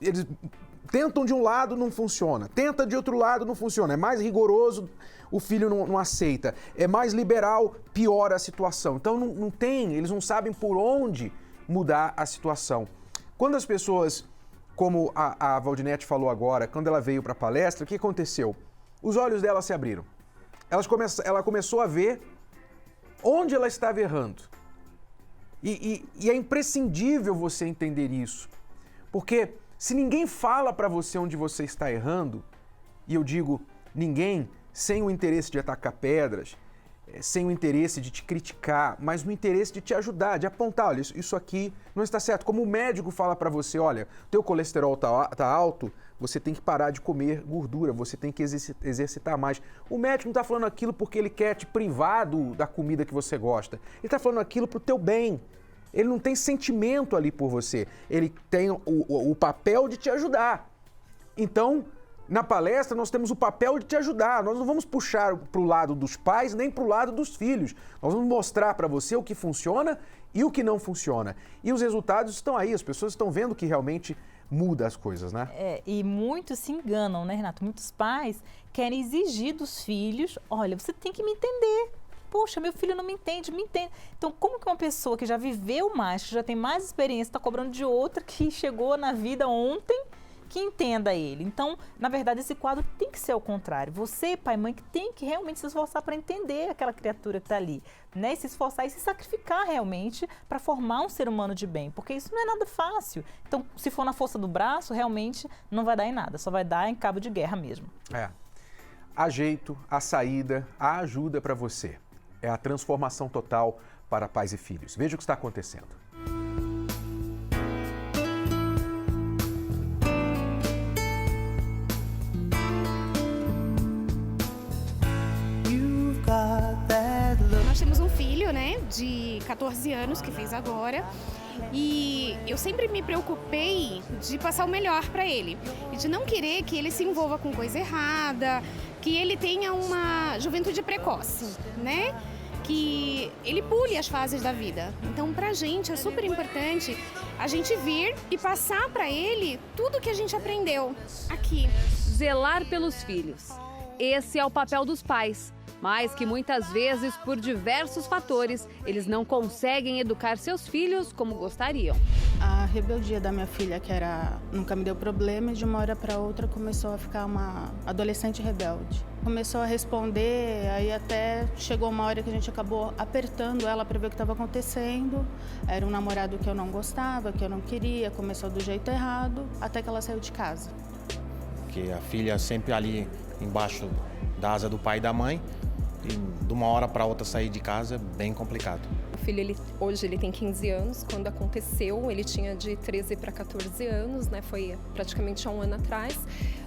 tentam de um lado, não funciona. Tenta de outro lado, não funciona. É mais rigoroso, o filho não aceita. É mais liberal, piora a situação. Então eles não sabem por onde mudar a situação. Quando as pessoas, como a Valdinete falou agora, quando ela veio para a palestra, o que aconteceu? Os olhos dela se abriram. Ela começou a ver onde ela estava errando. E é imprescindível você entender isso. Porque se ninguém fala para você onde você está errando, e eu digo ninguém sem o interesse de atacar pedras, sem o interesse de te criticar, mas no interesse de te ajudar, de apontar, olha, isso aqui não está certo. Como o médico fala para você, olha, teu colesterol tá alto, você tem que parar de comer gordura, você tem que exercitar mais. O médico não está falando aquilo porque ele quer te privar da comida que você gosta. Ele está falando aquilo para o teu bem. Ele não tem sentimento ali por você. Ele tem o papel de te ajudar. Então, na palestra, nós temos o papel de te ajudar. Nós não vamos puxar para o lado dos pais nem para o lado dos filhos. Nós vamos mostrar para você o que funciona e o que não funciona. E os resultados estão aí. As pessoas estão vendo que realmente muda as coisas, né? E muitos se enganam, né, Renato? Muitos pais querem exigir dos filhos, olha, você tem que me entender. Poxa, meu filho não me entende, me entende. Então, como que uma pessoa que já viveu mais, que já tem mais experiência, está cobrando de outra que chegou na vida ontem, que entenda ele? Então, na verdade, esse quadro tem que ser ao contrário. Você, pai e mãe, que tem que realmente se esforçar para entender aquela criatura que está ali, né? E se esforçar e se sacrificar realmente para formar um ser humano de bem, porque isso não é nada fácil. Então, se for na força do braço, realmente não vai dar em nada, só vai dar em cabo de guerra mesmo. Há jeito, a saída, a ajuda para você. É a transformação total para pais e filhos. Veja o que está acontecendo. Nós temos um filho, né, de 14 anos, que fez agora. E eu sempre me preocupei de passar o melhor para ele e de não querer que ele se envolva com coisa errada, que ele tenha uma juventude precoce, né? Que ele pule as fases da vida. Então, pra gente é super importante a gente vir e passar para ele tudo que a gente aprendeu aqui. Zelar pelos filhos. Esse é o papel dos pais, mas que muitas vezes, por diversos fatores, eles não conseguem educar seus filhos como gostariam. A rebeldia da minha filha, que nunca me deu problema, e de uma hora para outra começou a ficar uma adolescente rebelde. Começou a responder, aí até chegou uma hora que a gente acabou apertando ela para ver o que estava acontecendo. Era um namorado que eu não gostava, que eu não queria, começou do jeito errado, até que ela saiu de casa. Porque a filha sempre ali embaixo da asa do pai e da mãe, e de uma hora para outra sair de casa é bem complicado. O filho, hoje ele tem 15 anos, quando aconteceu ele tinha de 13 para 14 anos, né? Foi praticamente há um ano atrás.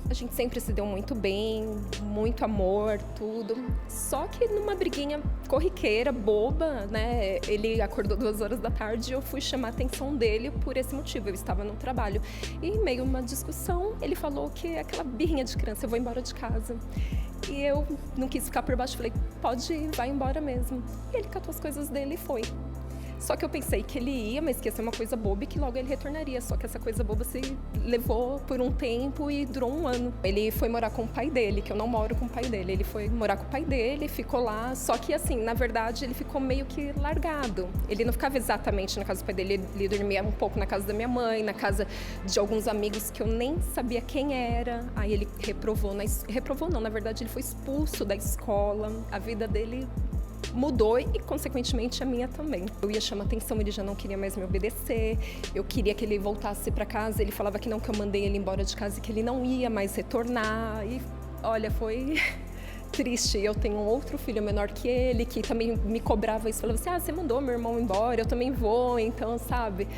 A gente sempre se deu muito bem, muito amor, tudo. Só que numa briguinha corriqueira, boba, né? Ele acordou 2 horas da tarde e eu fui chamar a atenção dele por esse motivo. Eu estava no trabalho e em meio a uma discussão, ele falou que aquela birrinha de criança, eu vou embora de casa. E eu não quis ficar por baixo, falei, pode ir, vai embora mesmo. E ele catou as coisas dele e foi. Só que eu pensei que ele ia, mas que ia ser uma coisa boba e que logo ele retornaria. Só que essa coisa boba se levou por um tempo e durou 1 ano. Ele foi morar com o pai dele, que eu não moro com o pai dele. Ele foi morar com o pai dele, ficou lá. Só que assim, na verdade, ele ficou meio que largado. Ele não ficava exatamente na casa do pai dele. Ele dormia um pouco na casa da minha mãe, na casa de alguns amigos que eu nem sabia quem era. Aí ele reprovou. Reprovou não, na verdade ele foi expulso da escola. A vida dele mudou e, consequentemente, a minha também. Eu ia chamar atenção, ele já não queria mais me obedecer. Eu queria que ele voltasse para casa, ele falava que não, que eu mandei ele embora de casa e que ele não ia mais retornar. E, olha, foi triste. Eu tenho um outro filho menor que ele, que também me cobrava isso. Falava assim, você mandou meu irmão embora, eu também vou. Então, sabe,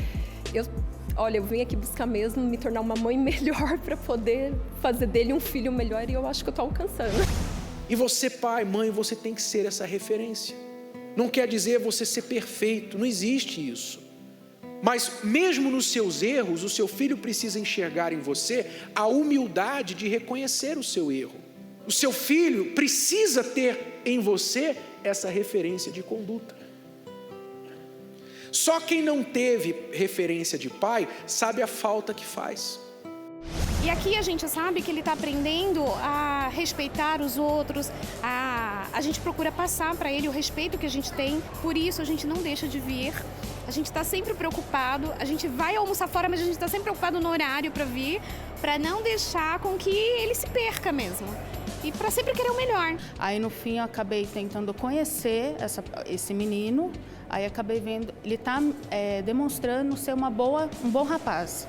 eu vim aqui buscar mesmo me tornar uma mãe melhor para poder fazer dele um filho melhor e eu acho que eu estou alcançando. E você, pai, mãe, você tem que ser essa referência. Não quer dizer você ser perfeito, não existe isso. Mas mesmo nos seus erros, o seu filho precisa enxergar em você a humildade de reconhecer o seu erro. O seu filho precisa ter em você essa referência de conduta. Só quem não teve referência de pai sabe a falta que faz. E aqui a gente sabe que ele está aprendendo a respeitar os outros, a gente procura passar para ele o respeito que a gente tem, por isso a gente não deixa de vir, a gente está sempre preocupado, a gente vai almoçar fora, mas a gente está sempre preocupado no horário para vir, para não deixar com que ele se perca mesmo. E para sempre querer o melhor. Aí no fim eu acabei tentando conhecer esse menino, aí acabei vendo, ele está demonstrando ser um bom rapaz.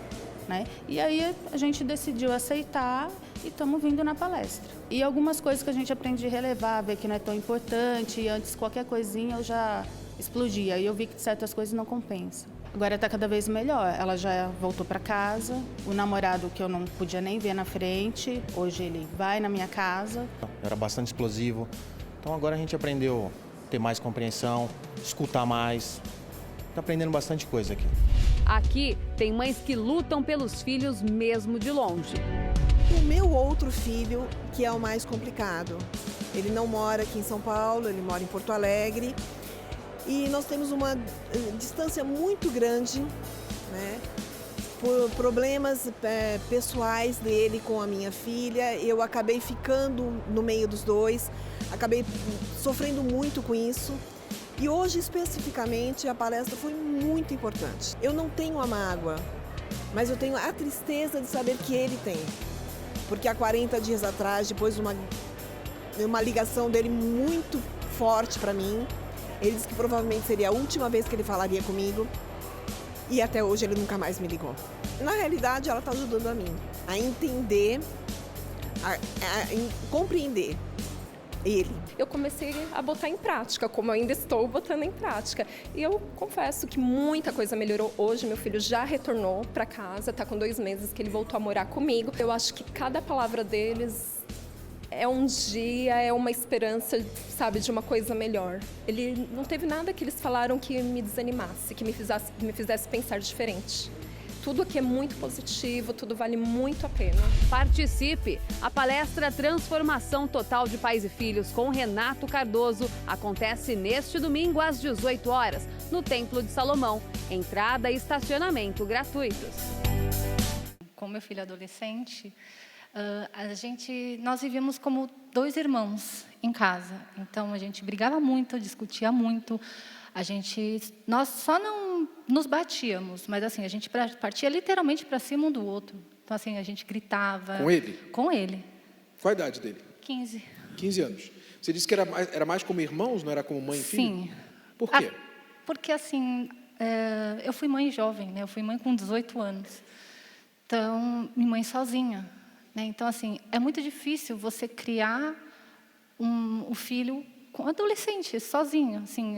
Né? E aí a gente decidiu aceitar e estamos vindo na palestra. E algumas coisas que a gente aprende a relevar, ver que não é tão importante, e antes qualquer coisinha eu já explodia, e eu vi que certas coisas não compensam. Agora está cada vez melhor, ela já voltou para casa, o namorado que eu não podia nem ver na frente, hoje ele vai na minha casa. Era bastante explosivo, então agora a gente aprendeu a ter mais compreensão, escutar mais, está aprendendo bastante coisa aqui. Aqui tem mães que lutam pelos filhos mesmo de longe. O meu outro filho, que é o mais complicado, ele não mora aqui em São Paulo, ele mora em Porto Alegre e nós temos uma distância muito grande, né? Por problemas pessoais dele com a minha filha, eu acabei ficando no meio dos dois, acabei sofrendo muito com isso. E hoje, especificamente, a palestra foi muito importante. Eu não tenho a mágoa, mas eu tenho a tristeza de saber que ele tem. Porque há 40 dias atrás, depois de uma ligação dele muito forte para mim, ele disse que provavelmente seria a última vez que ele falaria comigo. E até hoje ele nunca mais me ligou. Na realidade, ela está ajudando a mim a entender, a compreender ele. Eu comecei a botar em prática, como eu ainda estou botando em prática. E eu confesso que muita coisa melhorou. Hoje meu filho já retornou para casa, está com 2 meses que ele voltou a morar comigo. Eu acho que cada palavra deles é um dia, é uma esperança, sabe, de uma coisa melhor. Ele não teve nada que eles falaram que me desanimasse, que me fizesse pensar diferente. Tudo aqui é muito positivo, tudo vale muito a pena. Participe! A palestra Transformação Total de Pais e Filhos com Renato Cardoso acontece neste domingo às 18 horas, no Templo de Salomão. Entrada e estacionamento gratuitos. Com meu filho adolescente, nós vivíamos como 2 irmãos em casa. Então a gente brigava muito, discutia muito. Nós só não nos batíamos, mas assim, a gente partia literalmente para cima um do outro. Então assim, a gente gritava. Com ele? Com ele. Qual a idade dele? 15. 15 anos. Você disse que era mais como irmãos, não era como mãe e filho? Sim. Por quê? Porque assim, eu fui mãe jovem, né? Eu fui mãe com 18 anos. Então, minha mãe sozinha, né? Então assim, é muito difícil você criar um filho com adolescente, sozinho, assim,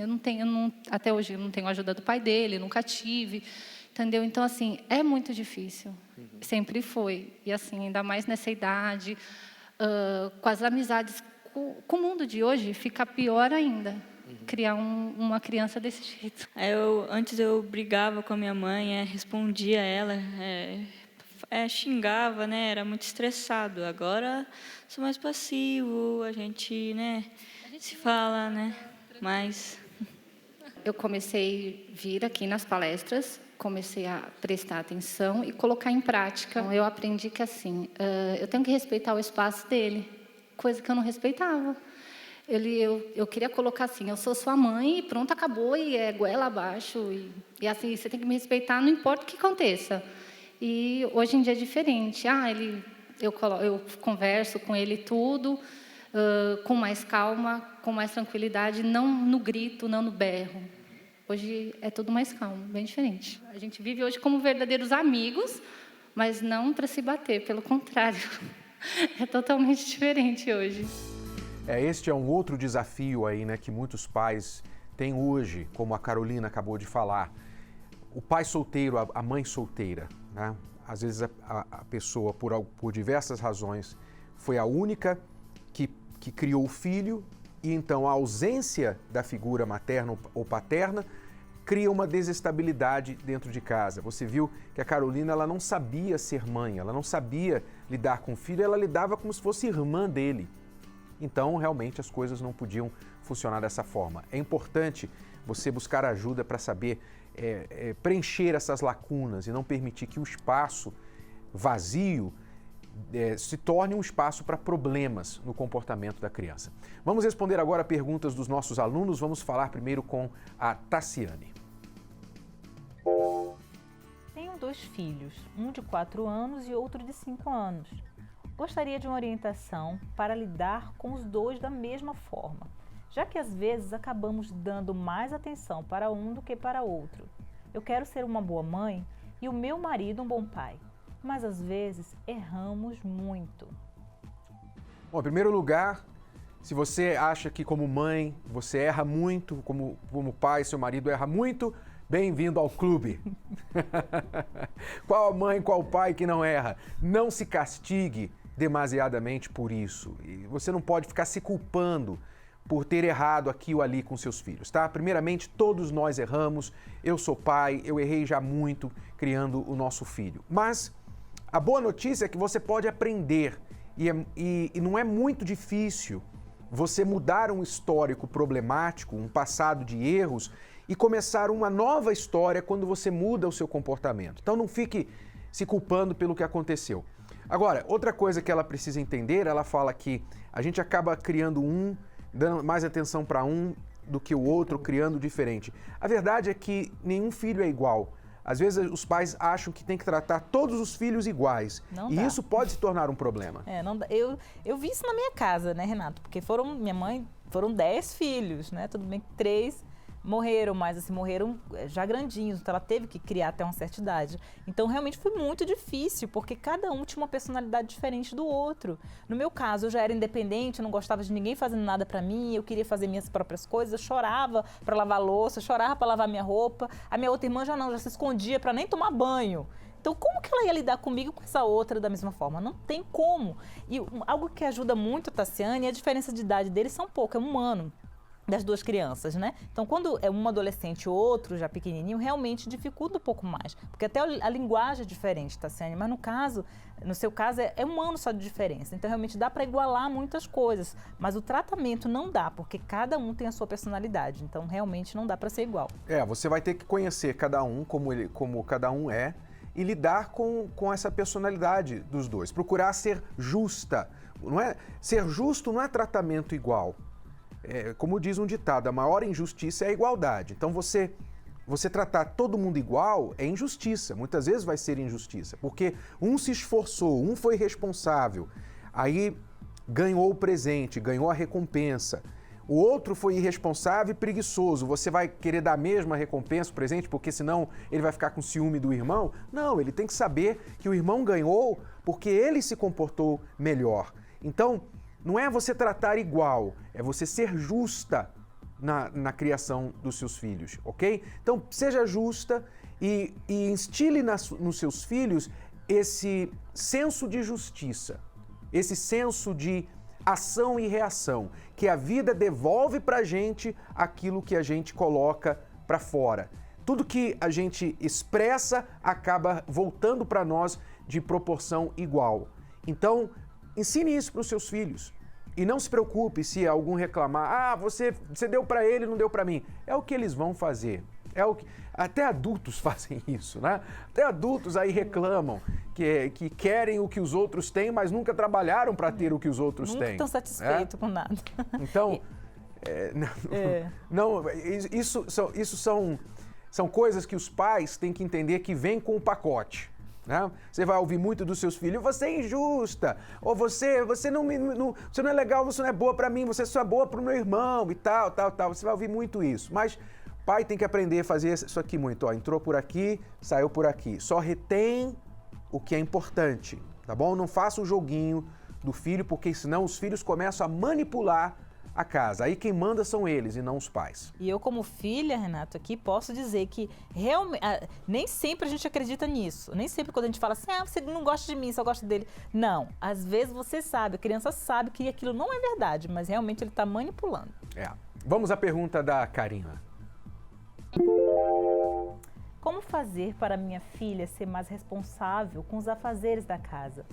até hoje eu não tenho a ajuda do pai dele, nunca tive, entendeu? Então, assim, é muito difícil, sempre foi, e assim, ainda mais nessa idade, com as amizades, com o mundo de hoje, fica pior ainda, criar uma criança desse jeito. Antes eu brigava com a minha mãe, respondia a ela, xingava, né, era muito estressado, agora sou mais passivo, a gente, né, se fala, né? Mas eu comecei a vir aqui nas palestras, comecei a prestar atenção e colocar em prática. Eu aprendi que assim, eu tenho que respeitar o espaço dele, coisa que eu não respeitava. Eu queria colocar assim, eu sou sua mãe e pronto, acabou, e é goela abaixo. E assim, você tem que me respeitar, não importa o que aconteça. E hoje em dia é diferente. Eu converso com ele tudo, com mais calma, com mais tranquilidade, não no grito, não no berro. Hoje é tudo mais calmo, bem diferente. A gente vive hoje como verdadeiros amigos, mas não para se bater, pelo contrário. É totalmente diferente hoje. Este é um outro desafio aí, né, que muitos pais têm hoje, como a Carolina acabou de falar. O pai solteiro, a mãe solteira, né? Às vezes a pessoa, por diversas razões, foi a única que criou o filho, e então a ausência da figura materna ou paterna cria uma desestabilidade dentro de casa. Você viu que a Carolina, ela não sabia ser mãe, ela não sabia lidar com o filho, ela lidava como se fosse irmã dele. Então, realmente, as coisas não podiam funcionar dessa forma. É importante você buscar ajuda para saber preencher essas lacunas e não permitir que o espaço vazio se torne um espaço para problemas no comportamento da criança. Vamos responder agora perguntas dos nossos alunos. Vamos falar primeiro com a Tassiane. Tenho 2 filhos, um de 4 anos e outro de 5 anos. Gostaria de uma orientação para lidar com os 2 da mesma forma, já que às vezes acabamos dando mais atenção para um do que para outro. Eu quero ser uma boa mãe e o meu marido um bom pai, mas às vezes erramos muito. Bom, em primeiro lugar, se você acha que como mãe você erra muito, como pai, seu marido erra muito, bem-vindo ao clube. Qual mãe, qual pai que não erra? Não se castigue demasiadamente por isso. E você não pode ficar se culpando por ter errado aqui ou ali com seus filhos, tá? Primeiramente, todos nós erramos. Eu sou pai, eu errei já muito criando o nosso filho. Mas a boa notícia é que você pode aprender e não é muito difícil você mudar um histórico problemático, um passado de erros e começar uma nova história quando você muda o seu comportamento. Então não fique se culpando pelo que aconteceu. Agora, outra coisa que ela precisa entender, ela fala que a gente acaba criando dando mais atenção para um do que o outro, criando diferente. A verdade é que nenhum filho é igual. Às vezes os pais acham que tem que tratar todos os filhos iguais. Não e dá. isso pode se tornar um problema. Não dá. Eu vi isso na minha casa, né, Renato? Porque minha mãe, foram 10 filhos, né? Tudo bem que 3 morreram, mas assim, morreram já grandinhos, então ela teve que criar até uma certa idade. Então realmente foi muito difícil, porque cada um tinha uma personalidade diferente do outro. No meu caso, eu já era independente, eu não gostava de ninguém fazendo nada pra mim, eu queria fazer minhas próprias coisas, eu chorava pra lavar louça, chorava pra lavar minha roupa. A minha outra irmã já se escondia pra nem tomar banho. Então, como que ela ia lidar comigo com essa outra da mesma forma? Não tem como. E algo que ajuda muito a Tassiane, a diferença de idade deles são pouco, é 1 ano das 2 crianças, né? Então, quando é um adolescente e outro já pequenininho, realmente dificulta um pouco mais. Porque até a linguagem é diferente, Tassiane, mas no seu caso, é 1 ano só de diferença. Então, realmente dá para igualar muitas coisas. Mas o tratamento não dá, porque cada um tem a sua personalidade. Então, realmente não dá para ser igual. Você vai ter que conhecer cada um, como cada um é, e lidar com essa personalidade dos dois. Procurar ser justa. Ser justo não é tratamento igual. Como diz um ditado, a maior injustiça é a igualdade. Então, você tratar todo mundo igual é injustiça. Muitas vezes vai ser injustiça, porque um se esforçou, um foi responsável, aí ganhou o presente, ganhou a recompensa. O outro foi irresponsável e preguiçoso. Você vai querer dar a mesma recompensa, o presente, porque senão ele vai ficar com ciúme do irmão? Não, ele tem que saber que o irmão ganhou porque ele se comportou melhor. Então, não é você tratar igual, é você ser justa na criação dos seus filhos, ok? Então, seja justa e instile nos seus filhos esse senso de justiça, esse senso de ação e reação, que a vida devolve pra gente aquilo que a gente coloca pra fora. Tudo que a gente expressa acaba voltando para nós de proporção igual. Então, ensine isso para os seus filhos. E não se preocupe se algum reclamar, você deu para ele, não deu para mim. É o que eles vão fazer. Até adultos fazem isso, né? Até adultos aí reclamam que querem o que os outros têm, mas nunca trabalharam para ter o que os outros têm. Nunca estão satisfeitos com nada. Então, isso são coisas que os pais têm que entender que vêm com o pacote. Né? Você vai ouvir muito dos seus filhos, você é injusta, ou você não é legal, você não é boa para mim, você só é boa para o meu irmão e tal. Você vai ouvir muito isso. Mas pai tem que aprender a fazer isso aqui muito. Entrou por aqui, saiu por aqui. Só retém o que é importante, tá bom? Não faça o joguinho do filho, porque senão os filhos começam a manipular a casa. Aí quem manda são eles e não os pais. E eu, como filha, Renato, aqui posso dizer que realmente nem sempre a gente acredita nisso. Nem sempre quando a gente fala assim, você não gosta de mim, só gosta dele. Não, às vezes você sabe, a criança sabe que aquilo não é verdade, mas realmente ele está manipulando. Vamos à pergunta da Karina. Como fazer para minha filha ser mais responsável com os afazeres da casa?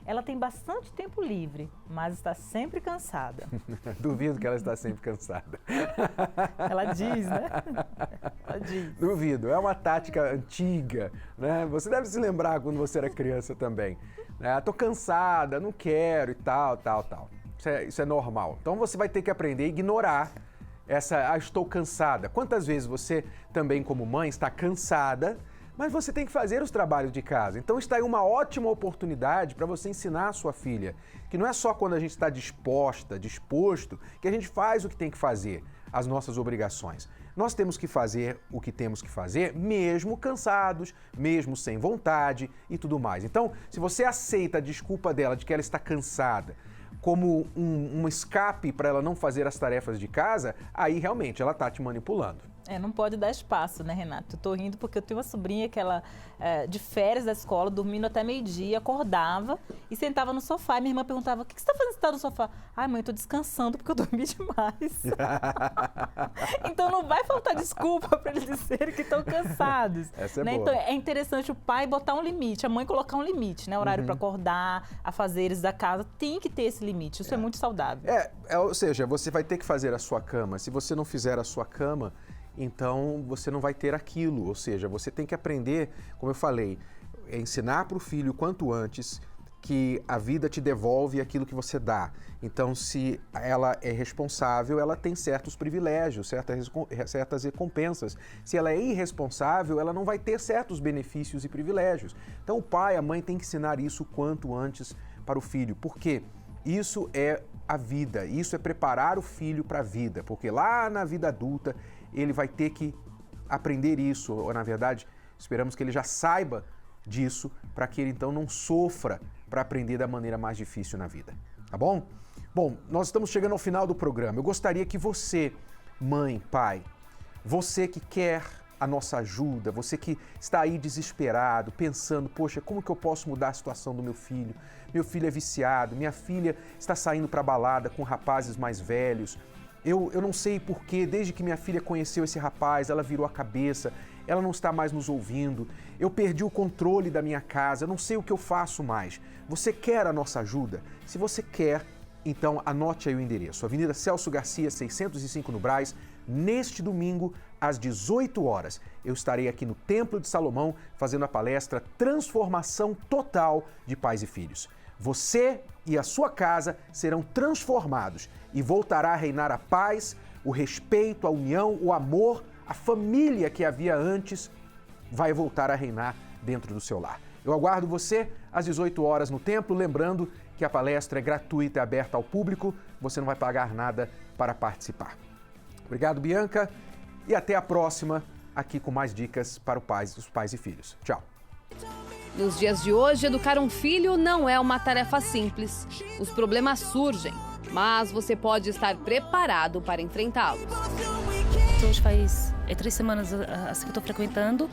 Ela tem bastante tempo livre, mas está sempre cansada. Duvido que ela está sempre cansada. Ela diz, né? Ela diz. Duvido, é uma tática antiga, né? Você deve se lembrar quando você era criança também. Tô cansada, não quero e tal. Isso é normal. Então você vai ter que aprender a ignorar estou cansada. Quantas vezes você também, como mãe, está cansada, mas você tem que fazer os trabalhos de casa. Então está aí uma ótima oportunidade para você ensinar a sua filha que não é só quando a gente está disposto, que a gente faz o que tem que fazer, as nossas obrigações. Nós temos que fazer o que temos que fazer, mesmo cansados, mesmo sem vontade e tudo mais. Então, se você aceita a desculpa dela de que ela está cansada como um escape para ela não fazer as tarefas de casa, aí realmente ela está te manipulando. Não pode dar espaço, né, Renato? Eu tô rindo porque eu tenho uma sobrinha que ela, de férias da escola, dormindo até meio-dia, acordava e sentava no sofá. E minha irmã perguntava, o que você tá fazendo sentado no sofá? Ai, mãe, eu tô descansando porque eu dormi demais. Então não vai faltar desculpa para eles dizerem que estão cansados. Essa é né? boa. Então é interessante o pai botar um limite, a mãe colocar um limite, né? Horário para acordar, afazeres da casa, tem que ter esse limite. Isso é muito saudável. Ou seja, você vai ter que fazer a sua cama. Se você não fizer a sua cama, então você não vai ter aquilo, ou seja, você tem que aprender, como eu falei, ensinar para o filho quanto antes que a vida te devolve aquilo que você dá. Então, se ela é responsável, ela tem certos privilégios, certas recompensas. Se ela é irresponsável, ela não vai ter certos benefícios e privilégios. Então, o pai, a mãe tem que ensinar isso quanto antes para o filho, porque isso é a vida, isso é preparar o filho para a vida, porque lá na vida adulta ele vai ter que aprender isso, ou na verdade, esperamos que ele já saiba disso, para que ele então não sofra para aprender da maneira mais difícil na vida, tá bom? Bom, nós estamos chegando ao final do programa. Eu gostaria que você, mãe, pai, você que quer a nossa ajuda, você que está aí desesperado, pensando, poxa, como que eu posso mudar a situação do meu filho? Meu filho é viciado, minha filha está saindo para balada com rapazes mais velhos. Eu não sei porquê, desde que minha filha conheceu esse rapaz, ela virou a cabeça, ela não está mais nos ouvindo. Eu perdi o controle da minha casa, eu não sei o que eu faço mais. Você quer a nossa ajuda? Se você quer, então anote aí o endereço. Avenida Celso Garcia, 605 no Brás. Neste domingo, às 18 horas, eu estarei aqui no Templo de Salomão fazendo a palestra Transformação Total de Pais e Filhos. Você e a sua casa serão transformados e voltará a reinar a paz, o respeito, a união, o amor, a família que havia antes vai voltar a reinar dentro do seu lar. Eu aguardo você às 18 horas no templo, lembrando que a palestra é gratuita e aberta ao público, você não vai pagar nada para participar. Obrigado, Bianca, e até a próxima, aqui com mais dicas para os pais e filhos. Tchau. Nos dias de hoje, educar um filho não é uma tarefa simples. Os problemas surgem, mas você pode estar preparado para enfrentá-los. Hoje faz 3 semanas assim, que eu estou frequentando.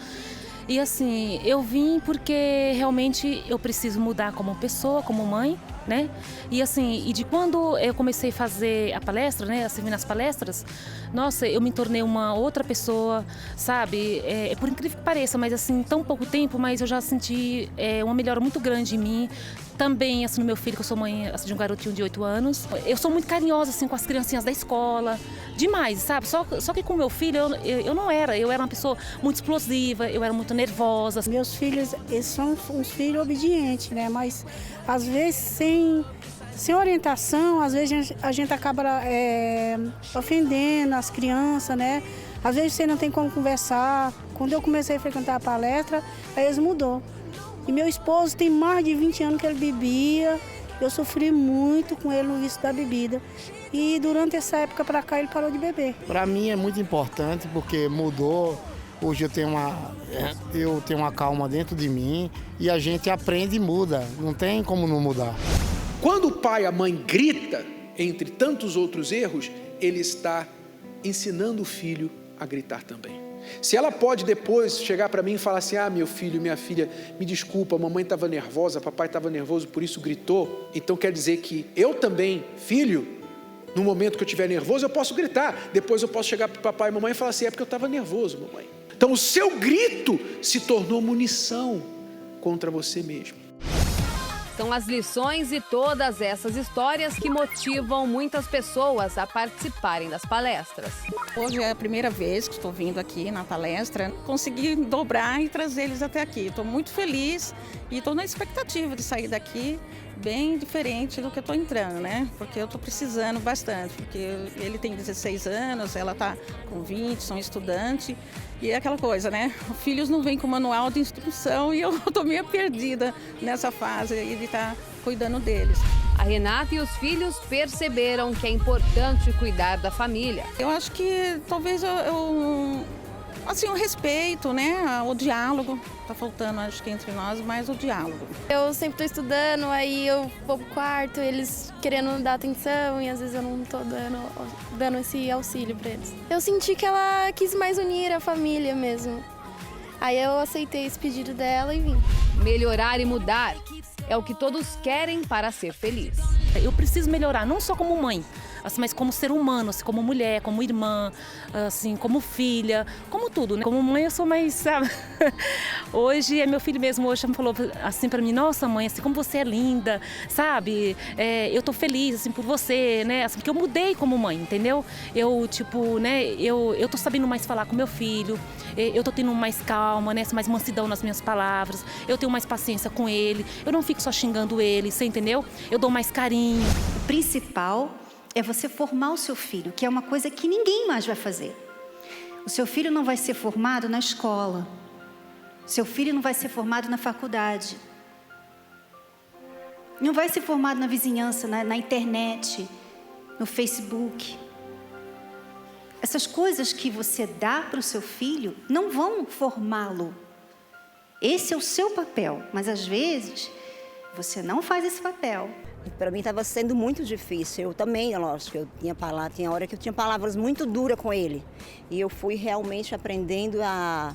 E assim, eu vim porque realmente eu preciso mudar como pessoa, como mãe, né? E assim, de quando eu comecei a fazer a palestra, né, a servir nas palestras, nossa, eu me tornei uma outra pessoa, sabe? Por incrível que pareça, mas assim, tão pouco tempo, mas eu já senti uma melhora muito grande em mim. Também, assim, no meu filho, que eu sou mãe assim, de um garotinho de 8 anos. Eu sou muito carinhosa, assim, com as criancinhas da escola. Demais, sabe? Só que com o meu filho, eu não era. Eu era uma pessoa muito explosiva, eu era muito nervosa. Meus filhos, eles são uns filhos obedientes, né? Mas, às vezes, sem orientação, às vezes a gente acaba ofendendo as crianças, né? Às vezes você não tem como conversar. Quando eu comecei a frequentar a palestra, aí eles mudou. E meu esposo tem mais de 20 anos que ele bebia. Eu sofri muito com ele no vício da bebida. E durante essa época para cá ele parou de beber. Para mim é muito importante porque mudou. Hoje eu tenho uma calma dentro de mim e a gente aprende e muda. Não tem como não mudar. Quando o pai e a mãe grita, entre tantos outros erros, ele está ensinando o filho a gritar também. Se ela pode depois chegar para mim e falar assim, meu filho, minha filha, me desculpa, a mamãe estava nervosa, papai estava nervoso, por isso gritou. Então quer dizer que eu também, filho, no momento que eu estiver nervoso, eu posso gritar. Depois eu posso chegar para o papai e mamãe e falar assim, é porque eu estava nervoso, mamãe. Então o seu grito se tornou munição contra você mesmo. São as lições e todas essas histórias que motivam muitas pessoas a participarem das palestras. Hoje é a primeira vez que estou vindo aqui na palestra. Consegui dobrar e trazer eles até aqui. Estou muito feliz e estou na expectativa de sair daqui bem diferente do que eu estou entrando, né? Porque eu estou precisando bastante, porque ele tem 16 anos, ela está com 20, são estudantes. E é aquela coisa, né? Os filhos não vêm com manual de instrução e eu estou meio perdida nessa fase aí de estar cuidando deles. A Renata e os filhos perceberam que é importante cuidar da família. Eu acho que talvez assim, o respeito, né? O diálogo. Tá faltando, acho que entre nós, mais o diálogo. Eu sempre tô estudando, aí eu vou pro quarto, eles querendo dar atenção e às vezes eu não tô dando esse auxílio pra eles. Eu senti que ela quis mais unir a família mesmo. Aí eu aceitei esse pedido dela e vim. Melhorar e mudar é o que todos querem para ser feliz. Eu preciso melhorar, não só como mãe, assim, mas como ser humano, assim, como mulher, como irmã, assim, como filha, como tudo, né? Como mãe eu sou mais, sabe? Hoje, meu filho mesmo hoje falou assim pra mim, nossa mãe, assim, como você é linda, sabe? Eu tô feliz, assim, por você, né? Assim, porque eu mudei como mãe, entendeu? Eu, tipo, né, eu tô sabendo mais falar com meu filho, eu tô tendo mais calma, né? Mais mansidão nas minhas palavras, eu tenho mais paciência com ele, eu não fico só xingando ele, você entendeu? Eu dou mais carinho. O principal é você formar o seu filho, que é uma coisa que ninguém mais vai fazer. O seu filho não vai ser formado na escola. O seu filho não vai ser formado na faculdade. Não vai ser formado na vizinhança, na internet, no Facebook. Essas coisas que você dá para o seu filho não vão formá-lo. Esse é o seu papel, mas às vezes Você não faz esse papel. Para mim estava sendo muito difícil. Eu também, lógico, eu tinha hora que eu tinha palavras muito duras com ele. E eu fui realmente aprendendo a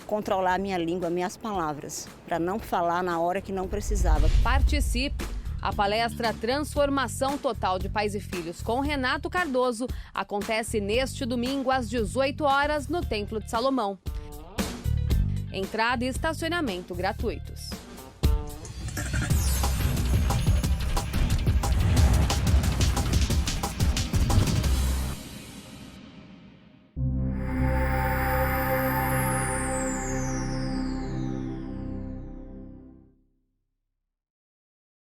controlar a minha língua, minhas palavras, para não falar na hora que não precisava. Participe! A palestra Transformação Total de Pais e Filhos com Renato Cardoso acontece neste domingo às 18 horas no Templo de Salomão. Entrada e estacionamento gratuitos.